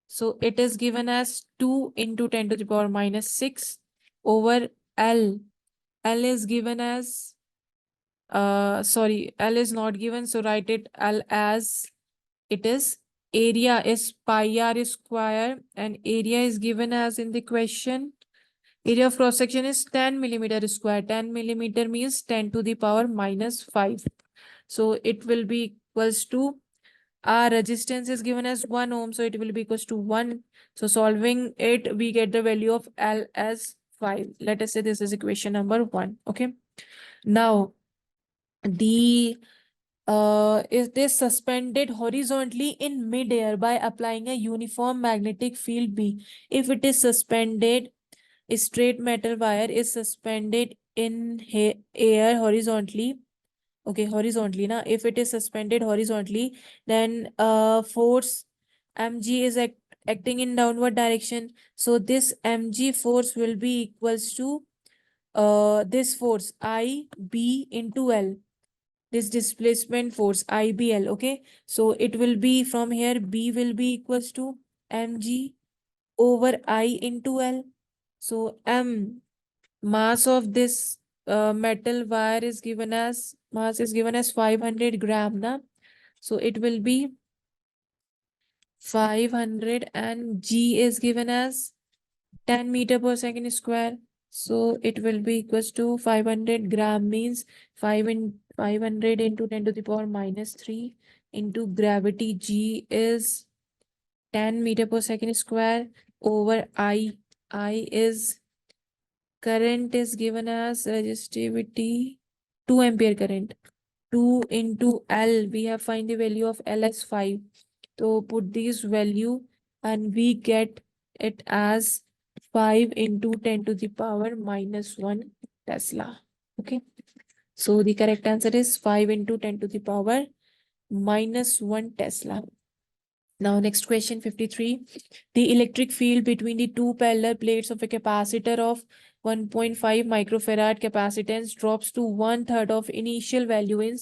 So it is given as 2 into 10 to the power minus 6 over L. L is given as sorry, L is not given, so write it L as it is. Area is pi r square, and area is given as in the question. Area of cross section is 10 millimeter square. 10 millimeter means 10 to the power minus 5. So it will be equals to, our resistance is given as 1 ohm, so it will be equals to 1. So solving it, we get the value of L as 5. Let us say this is equation number 1. Okay. Now the is this suspended horizontally in mid-air by applying a uniform magnetic field B. If it is suspended, a straight metal wire is suspended in air horizontally. Okay, horizontally. Now, if it is suspended horizontally, then force mg is acting in downward direction. So this mg force will be equals to this force IB into L, this displacement force IBL. Okay, so it will be from here, B will be equals to mg over I into L. So M, mass of this metal wire is given as, mass is given as 500 gram na. So it will be 500, and G is given as 10 meter per second square. So it will be equals to 500 gram means 500 into 10 to the power minus 3 into gravity. G is 10 meter per second square over I. I is current is given as resistivity 2 ampere current. 2 into L, we have find the value of L as 5. So put this value and we get it as 5 into 10 to the power minus 1 Tesla. Okay. So the correct answer is 5 into 10 to the power minus 1 Tesla. Now next question 53. The electric field between the two parallel plates of a capacitor of 1.5 microfarad capacitance drops to 1/3 of initial value in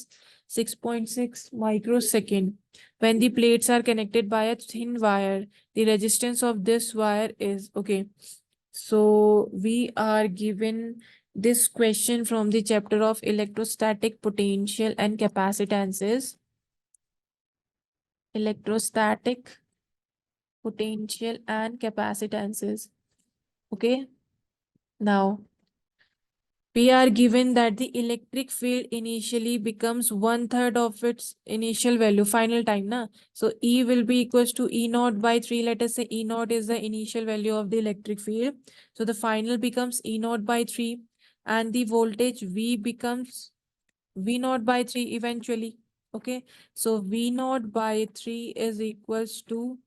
6.6 microsecond. When the plates are connected by a thin wire, the resistance of this wire is, okay. So we are given this question from the chapter of electrostatic potential and capacitances. Electrostatic potential and capacitances. Okay. Now, we are given that the electric field initially becomes 1/3 of its initial value, final time, na? So E will be equals to E naught by 3. Let us say E naught is the initial value of the electric field. So the final becomes E naught by 3, and the voltage V becomes V naught by 3 eventually. Okay. So V naught by 3 is equals to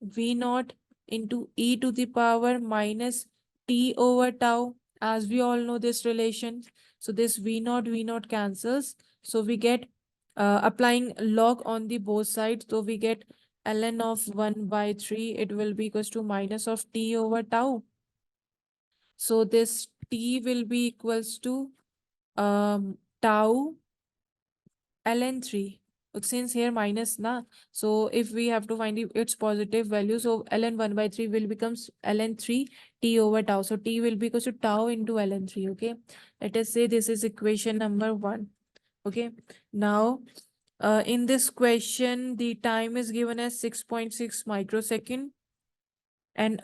V naught into e to the power minus t over tau, as we all know this relation. So this V naught cancels. So we get applying log on the both sides. So we get ln of 1 by 3. It will be equals to minus of t over tau. So this t will be equals to tau ln 3. Since here minus na, so if we have to find its positive value, so ln 1 by 3 will becomes ln 3 t over tau. So t will be equal to tau into ln 3. Okay, let us say this is equation number 1. Okay, now in this question the time is given as 6.6 microsecond, and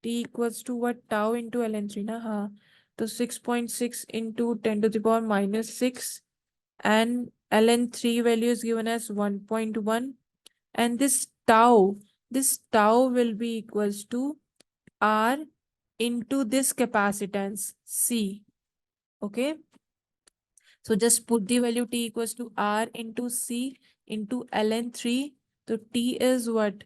t equals to what, tau into ln 3 na. So 6.6 into 10 to the power minus 6, and ln 3 value is given as 1.1, and this tau will be equals to R into this capacitance C. Okay, so just put the value t equals to R into C into ln 3. So t is what,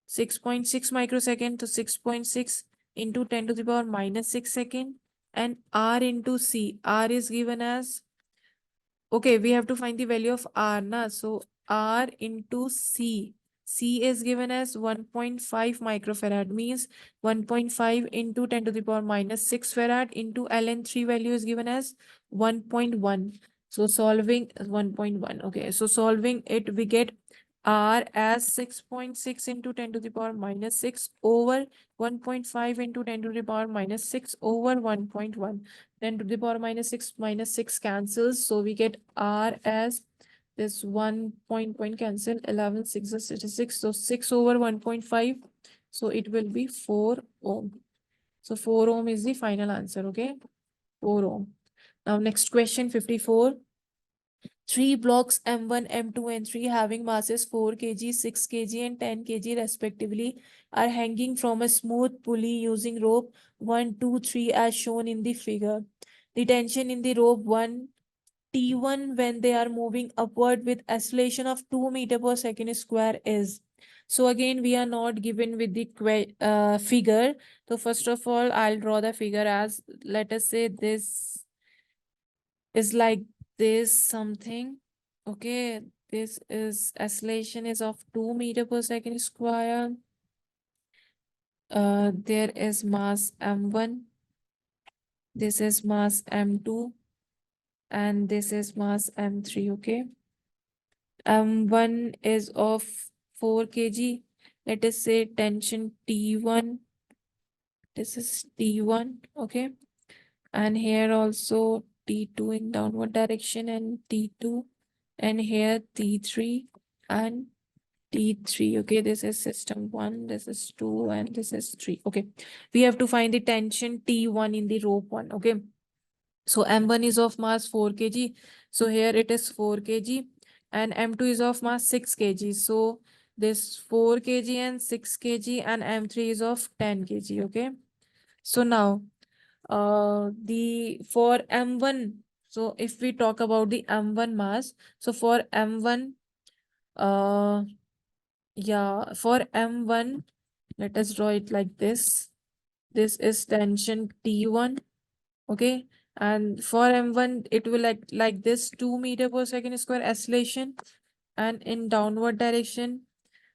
6.6 microsecond. So 6.6 into 10 to the power minus 6 second, and R into C. R is given as, okay, we have to find the value of R, na? So R into C. C is given as 1.5 microfarad, means 1.5 into 10 to the power minus 6 farad into ln 3 value is given as 1.1. So solving 1.1. Okay, so solving it, we get R as 6.6 into 10 to the power minus 6 over 1.5 into 10 to the power minus 6 over 1.1. 10 to the power minus 6 cancels. So we get R as this 1.1 cancel, 11, 6 is 36. So 6 over 1.5. So it will be 4 ohm. So 4 ohm is the final answer. Okay, 4 ohm. Now next question 54. Three blocks M1, M2, and 3 having masses 4 kg, 6 kg, and 10 kg respectively are hanging from a smooth pulley using rope 1, 2, 3 as shown in the figure. The tension in the rope 1 T1 when they are moving upward with acceleration of 2 meter per second square is. So again, we are not given with the figure. So first of all, I'll draw the figure as, let us say this is like this something. Okay, this is acceleration is of 2 meter per second square. There is mass m1, this is mass m2, and this is mass m3. Okay, m1 is of 4 kg. Let us say tension T1. This is T1. Okay, and here also T2 in downward direction and T2, and here T3 and T3. Okay, this is system 1, this is 2, and this is 3. Okay, we have to find the tension T1 in the rope 1. Okay, so M1 is of mass 4 kg. So here it is 4 kg, and M2 is of mass 6 kg. So this 4 kg and 6 kg, and M3 is of 10 kg. Okay, so now the for M1, so if we talk about the M1 mass, so for M1, uh yeah, for M1, let us draw it like this. This is tension T1. Okay, and for M1 it will like this, 2 meter per second square acceleration and in downward direction.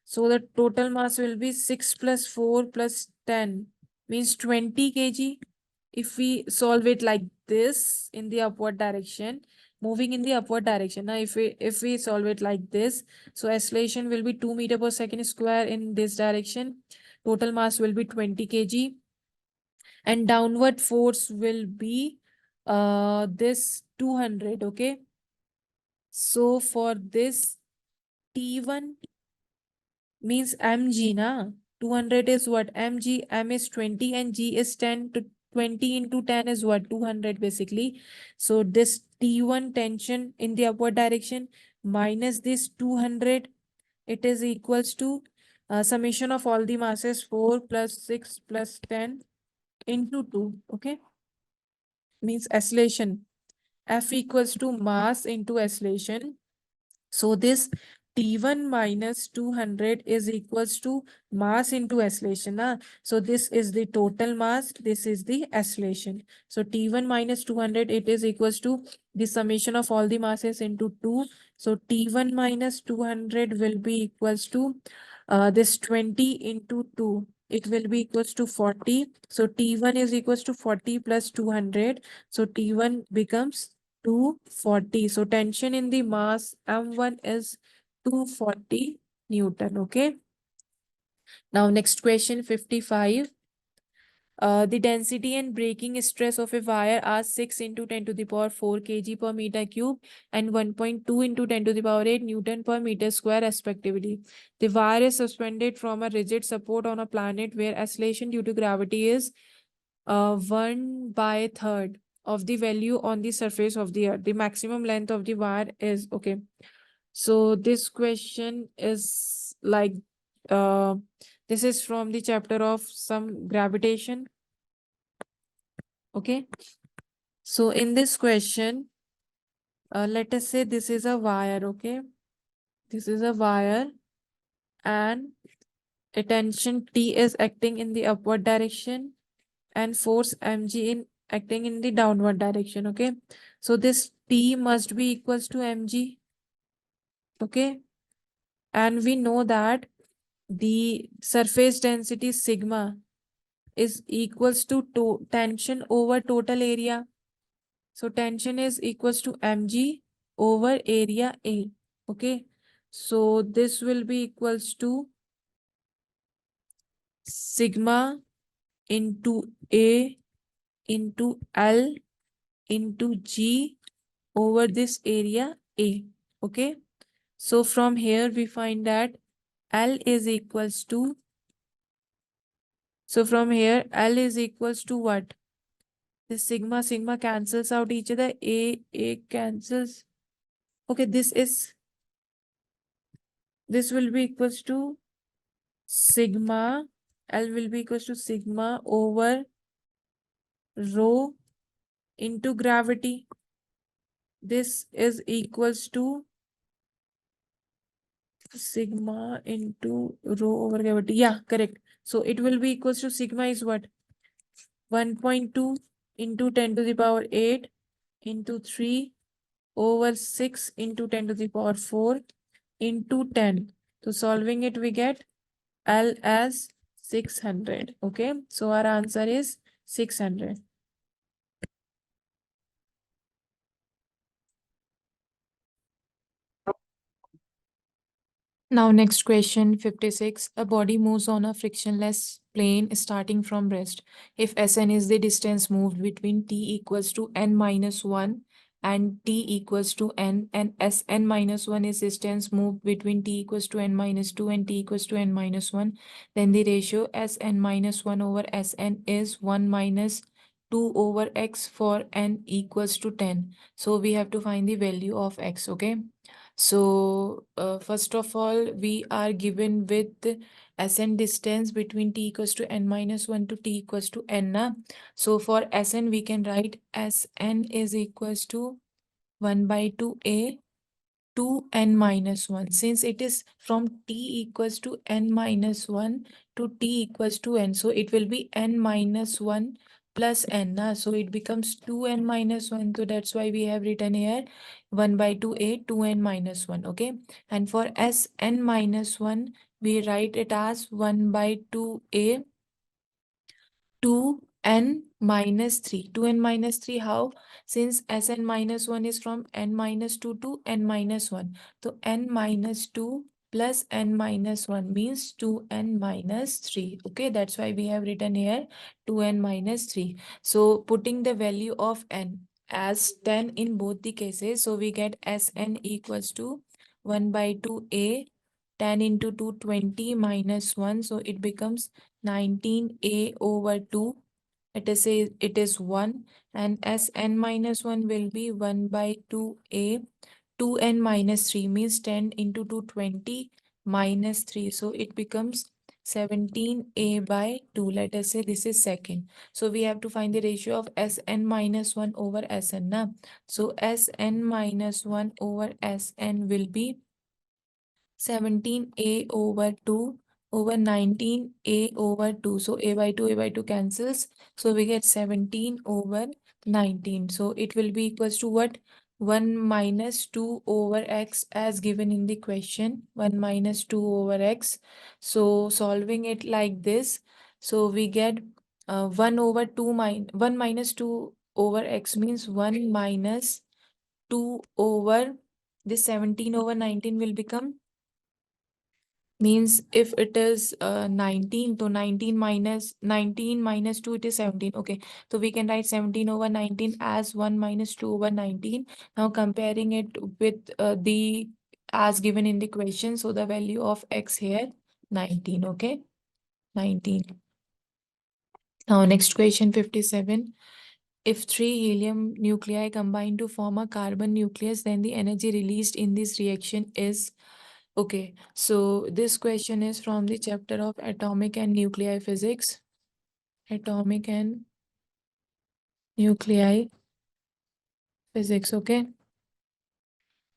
So the total mass will be 6 plus 4 plus 10, means 20 kg. If we solve it like this in the upward direction, moving in the upward direction, now if we solve it like this, so acceleration will be 2 meter per second square in this direction. Total mass will be 20 kg, and downward force will be this 200. Okay, so for this T1 means mg na, 200 is what, mg, m is 20 and g is 10, to 20 into 10 is what, 200 basically. So this T1 tension in the upward direction minus this 200, it is equals to summation of all the masses 4 plus 6 plus 10 into 2. Okay, means acceleration, F equals to mass into acceleration. So this T1 minus 200 is equals to mass into acceleration. So this is the total mass, this is the acceleration. So T1 minus 200, it is equals to the summation of all the masses into 2. So T1 minus 200 will be equals to this 20 into 2. It will be equals to 40. So T1 is equals to 40 plus 200. So T1 becomes 240. So tension in the mass M1 is 240 Newton. Okay. Now next question 55. The density and breaking stress of a wire are 6 into 10 to the power 4 kg per meter cube and 1.2 into 10 to the power 8 Newton per meter square respectively. The wire is suspended from a rigid support on a planet where acceleration due to gravity is 1/3 of the value on the surface of the earth. The maximum length of the wire is, okay. So this question is like, uh, this is from the chapter of some gravitation. Okay. So in this question, let us say this is a wire. Okay. This is a wire and a tension T is acting in the upward direction and force mg in acting in the downward direction. Okay, so this T must be equals to mg. Okay, and we know that the surface density sigma is equals to tension over total area. So tension is equals to mg over area A. Okay, so this will be equals to sigma into A into L into G over this area A. Okay. So from here we find that L is equals to, so from here L is equals to what? This sigma cancels out each other. A cancels. Okay, this will be equals to sigma. L will be equals to sigma over rho into gravity. This is equals to sigma into rho over gravity. Yeah, correct. So it will be equals to sigma is what? 1.2 into 10 to the power 8 into 3 over 6 into 10 to the power 4 into 10. So solving it, we get L as 600. Okay. So our answer is 600. Now next question 56. A body moves on a frictionless plane starting from rest. If Sn is the distance moved between t equals to n minus 1 and t equals to n, and Sn minus 1 is distance moved between t equals to n minus 2 and t equals to n minus 1, then the ratio Sn minus 1 over Sn is 1 minus 2 over x for n equals to 10. So we have to find the value of x. Okay. So first of all, we are given with Sn distance between t equals to n minus 1 to t equals to n. So for Sn, we can write Sn is equals to 1 by 2a to n minus 1. Since it is from t equals to n minus 1 to t equals to n, so it will be n minus 1 plus n. So it becomes 2n minus 1. So that's why we have written here 1 by 2a 2n minus 1. Okay. And for Sn minus 1, we write it as 1 by 2a 2n minus 3. 2n minus 3, how? Since Sn minus 1 is from n minus 2 to n minus 1. So n minus 2 plus n minus 1 means 2n minus 3. Okay, that's why we have written here 2n minus 3. So putting the value of n as 10 in both the cases, so we get Sn equals to 1 by 2a, 10 into 2, 20 minus 1, so it becomes 19a over 2. Let us say it is 1, and Sn minus 1 will be 1 by 2a. 2n minus 3 means 10 into 2, 20 minus 3. So it becomes 17a by 2. Let us say this is second. So we have to find the ratio of Sn minus 1 over Sn. Na? So Sn minus 1 over Sn will be 17a over 2 over 19a over 2. So a by 2 cancels. So we get 17 over 19. So it will be equals to what? 1 minus 2 over x as given in the question. 1 minus 2 over x. So solving it like this. So we get 1 over 2 1 minus 2 over x means 1 minus 2 over this 17 over 19 will become, means if it is 19, so 19 minus 2, it is 17. Okay, so we can write 17 over 19 as 1 minus 2 over 19. Now comparing it with the as given in the question, so the value of x here 19. Okay, 19. Now next question 57. If 3 helium nuclei combine to form a carbon nucleus, then the energy released in this reaction is. Okay, so this question is from the chapter of atomic and nuclei physics. Atomic and nuclei physics, okay.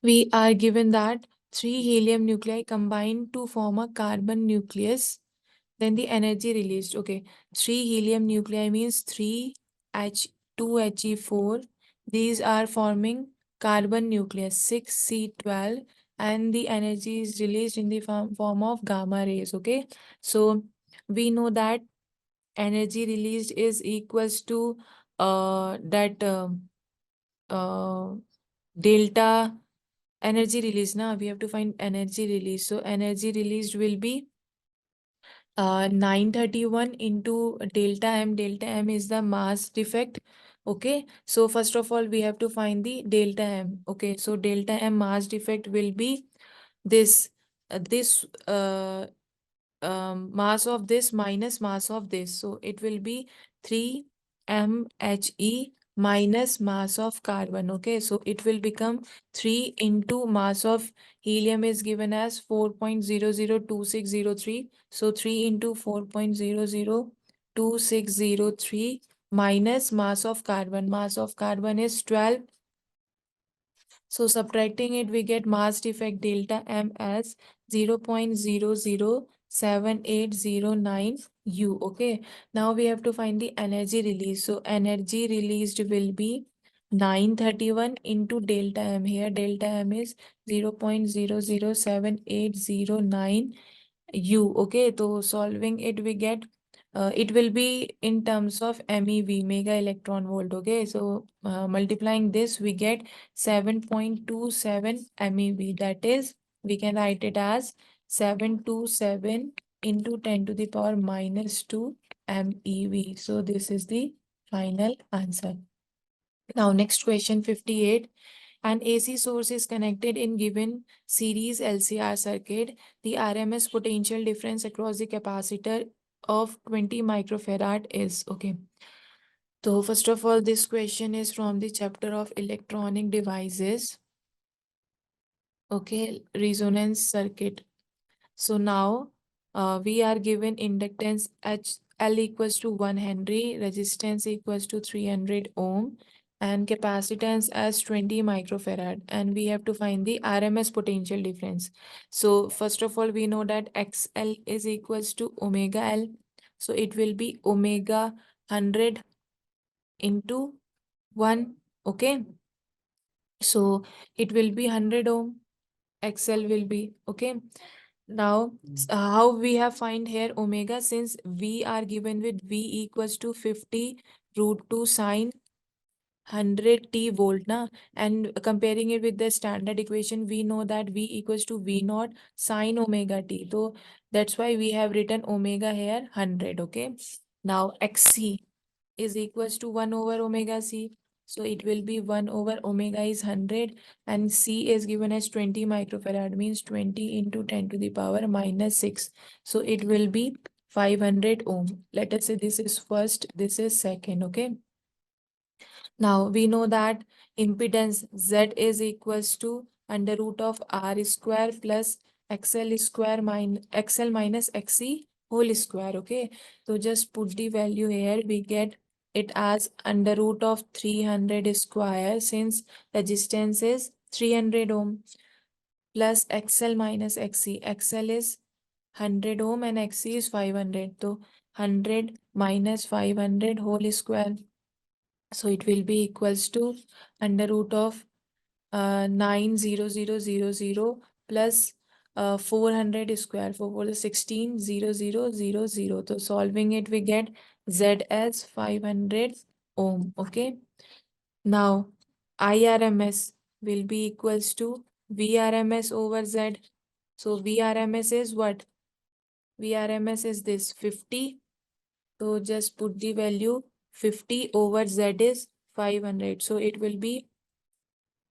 We are given that 3 helium nuclei combine to form a carbon nucleus, then the energy released. Okay, 3 helium nuclei means 3 H2He4. These are forming carbon nucleus 6C12, and the energy is released in the form of gamma rays. Okay, so we know that energy released is equals to that delta energy release. Now we have to find energy release. So energy released will be 931 into delta m. Delta m is the mass defect. Okay, so first of all we have to find the delta m. Okay, so delta m mass defect will be this mass of this minus mass of this. So it will be 3 mhe minus mass of carbon. Okay, so it will become 3 into mass of helium is given as 4.002603. So 3 into 4.002603 minus mass of carbon. Mass of carbon is 12. So subtracting it, we get mass defect delta M as 0.007809 U. Okay. Now we have to find the energy release. So energy released will be 931 into delta M. Here delta M is 0.007809 U. Okay. So solving it, we get it will be in terms of MeV, mega electron volt. Okay, so multiplying this, we get 7.27 MeV. That is, we can write it as 727 into 10 to the power minus 2 MeV. So this is the final answer. Now next question 58. An AC source is connected in given series LCR circuit. The RMS potential difference across the capacitor of 20 microfarad is. Okay. So first of all, this question is from the chapter of electronic devices. Okay, resonance circuit. So now we are given inductance L equals to 1 Henry, resistance equals to 300 ohm, and capacitance as 20 microfarad. And we have to find the RMS potential difference. So first of all, we know that XL is equals to omega L. So it will be omega 100 into 1. Okay. So it will be 100 ohm. XL will be. Okay. Now, how we have find here omega, since we are given with V equals to 50 root 2 sine 100t volt na, and comparing it with the standard equation, we know that V equals to V naught sine omega t. So that's why we have written omega here 100. Okay. Now XC is equals to 1 over omega C. So it will be 1 over omega is 100 and C is given as 20 microfarad, means 20 into 10 to the power minus 6. So it will be 500 ohm. Let us say this is first, this is second. Okay. Now we know that impedance Z is equals to under root of R square plus XL square minus XL minus XC whole square. Okay. So just put the value here. We get it as under root of 300 square, since resistance is 300 ohm, plus XL minus XC. XL is 100 ohm and XC is 500. So 100 minus 500 whole square. So it will be equals to under root of 90000 plus 400 square. 4 is 16,000. So solving it, we get Z as 500 ohm. Okay. Now IRMS will be equals to VRMS over Z. So VRMS is what? VRMS is this 50. So just put the value 50 over Z is 500. So it will be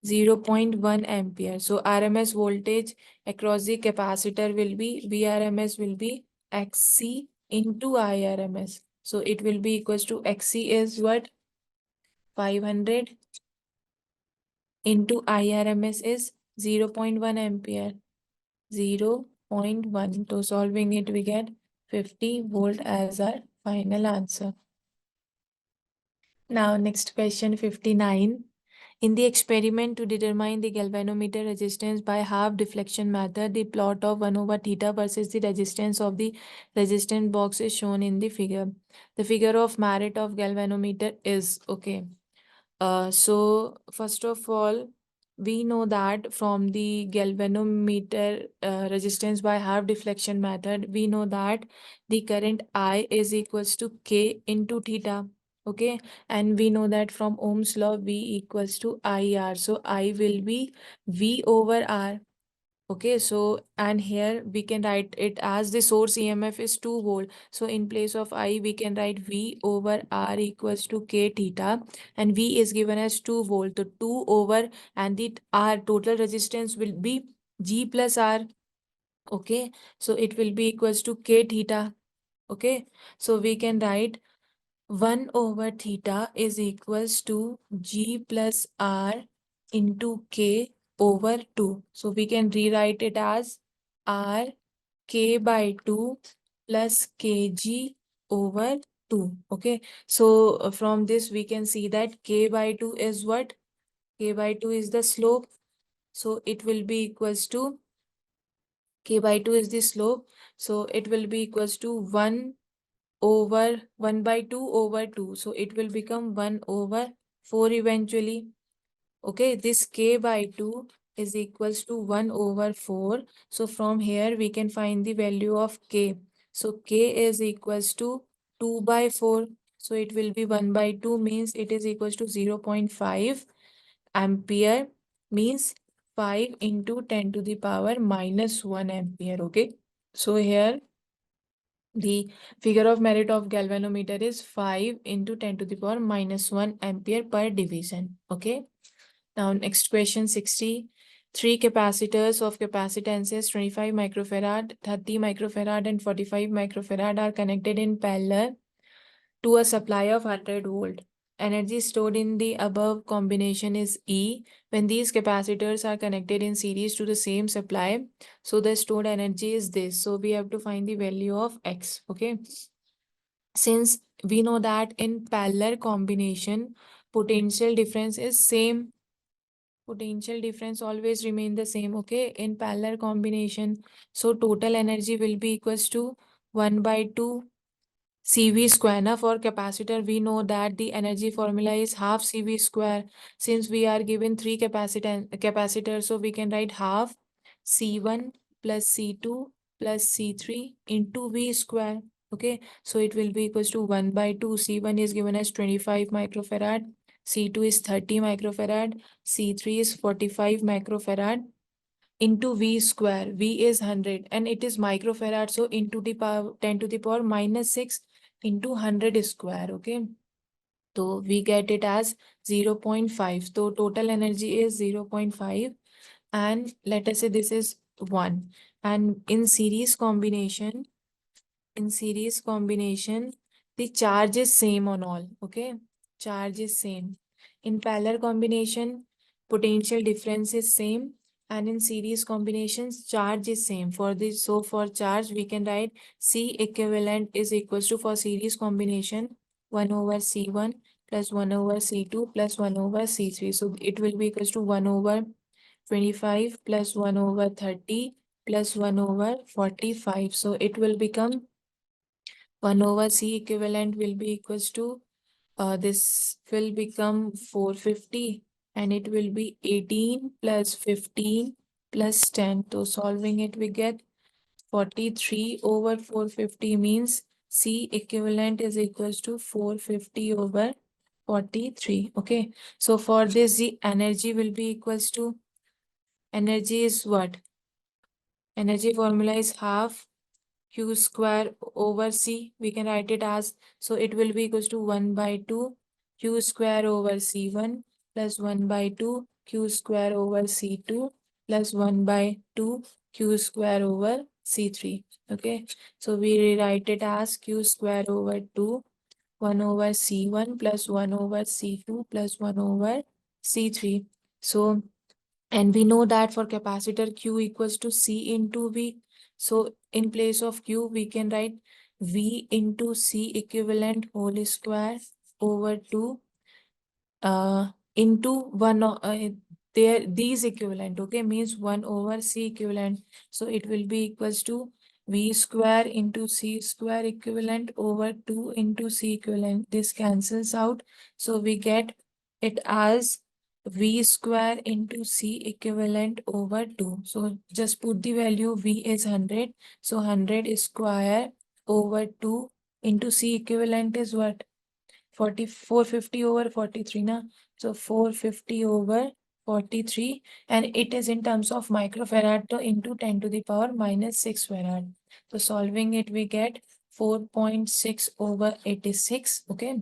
0.1 ampere. So RMS voltage across the capacitor will be VRMS will be XC into IRMS. So it will be equals to XC is what? 500 into IRMS is 0.1 ampere. 0.1. So solving it, we get 50 volt as our final answer. Now next question 59. In the experiment to determine the galvanometer resistance by half deflection method, the plot of 1 over theta versus the resistance of the resistance box is shown in the figure. The figure of merit of galvanometer is okay. So first of all, we know that from the galvanometer resistance by half deflection method, we know that the current I is equals to K into theta. Okay, and we know that from Ohm's law, V equals to IR. So I will be V over R. Okay, so and here we can write it as the source EMF is 2 volt. So in place of I, we can write V over R equals to K theta, and V is given as 2 volt. So 2 over and the R total resistance will be G plus R. Okay, so it will be equals to K theta. Okay, so we can write 1 over theta is equals to G plus R into K over 2. So we can rewrite it as R K by 2 plus Kg over 2. Okay. So from this we can see that K by 2 is what? K by 2 is the slope. So it will be equals to K by 2 is the slope. So it will be equals to 1 over 1 by 2 over 2. So it will become 1 over 4 eventually. Okay, this K by 2 is equals to 1 over 4. So from here we can find the value of K. So K is equals to 2 by 4. So it will be 1 by 2 means it is equals to 0.5 ampere, means 5 into 10 to the power minus 1 ampere. Okay, so here the figure of merit of galvanometer is 5 into 10 to the power minus 1 ampere per division. Okay. Now next question 60. Three capacitors of capacitances 25 microfarad, 30 microfarad and 45 microfarad are connected in parallel to a supply of 100 volt. Energy stored in the above combination is E. When these capacitors are connected in series to the same supply, so the stored energy is this. So we have to find the value of X. Okay. Since we know that in parallel combination, potential difference is same. Potential difference always remain the same. Okay. In parallel combination, so total energy will be equals to 1 by 2 CV square. Now for capacitor, we know that the energy formula is half CV square. Since we are given three capacitors, so we can write half C1 plus C2 plus C3 into V square. Okay, so it will be equals to 1 by 2. C1 is given as 25 microfarad. C2 is 30 microfarad, C3 is 45 microfarad into V square. V is 100 and it is microfarad, so into the power 10 to the power minus 6 into 100 square. Okay, so we get it as 0.5. So total energy is 0.5, and let us say this is 1. And in series combination, the charge is same on all. Okay, charge is same. In parallel combination, potential difference is same, and in series combinations, charge is same. For this, so for charge, we can write C equivalent is equals to, for series combination, 1 over C1 plus 1 over C2 plus 1 over C3. So it will be equals to 1 over 25 plus 1 over 30 plus 1 over 45. So it will become 1 over C equivalent will be equals to, this will become 450, and it will be 18 plus 15 plus 10. So solving it, we get 43 over 450 means C equivalent is equals to 450 over 43. Okay, so for this, the energy will be equals to, energy is what? Energy formula is half Q square over C. We can write it as, so it will be equals to 1 by 2 Q square over C1 plus 1 by 2 Q square over C2 plus 1 by 2 Q square over C3. Okay, so we rewrite it as Q square over 2, 1 over C1 plus 1 over C2 plus 1 over C3. So, and we know that for capacitor Q equals to C into V. So in place of Q, we can write V into C equivalent whole square over 2 into 1 there these equivalent. Okay, means 1 over C equivalent. So it will be equals to V square into C square equivalent over 2 into C equivalent. This cancels out. So we get it as V square into C equivalent over 2. So just put the value, V is 100. So 100 square over 2 into C equivalent is what? 450 over 43 na. So 450 over 43, and it is in terms of microfarad, to into 10 to the power minus 6 farad. So solving it, we get 4.6 over 86. Okay,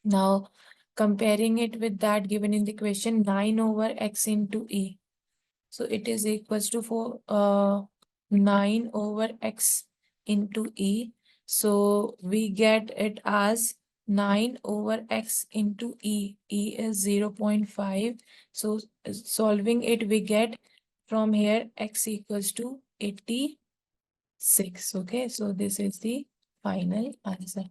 now comparing it with that given in the question, 9 over x into e. So it is equals to 9 over x into e. So we get it as 9 over x into e. E is 0.5. So solving it, we get from here x equals to 86. Okay, so this is the final answer.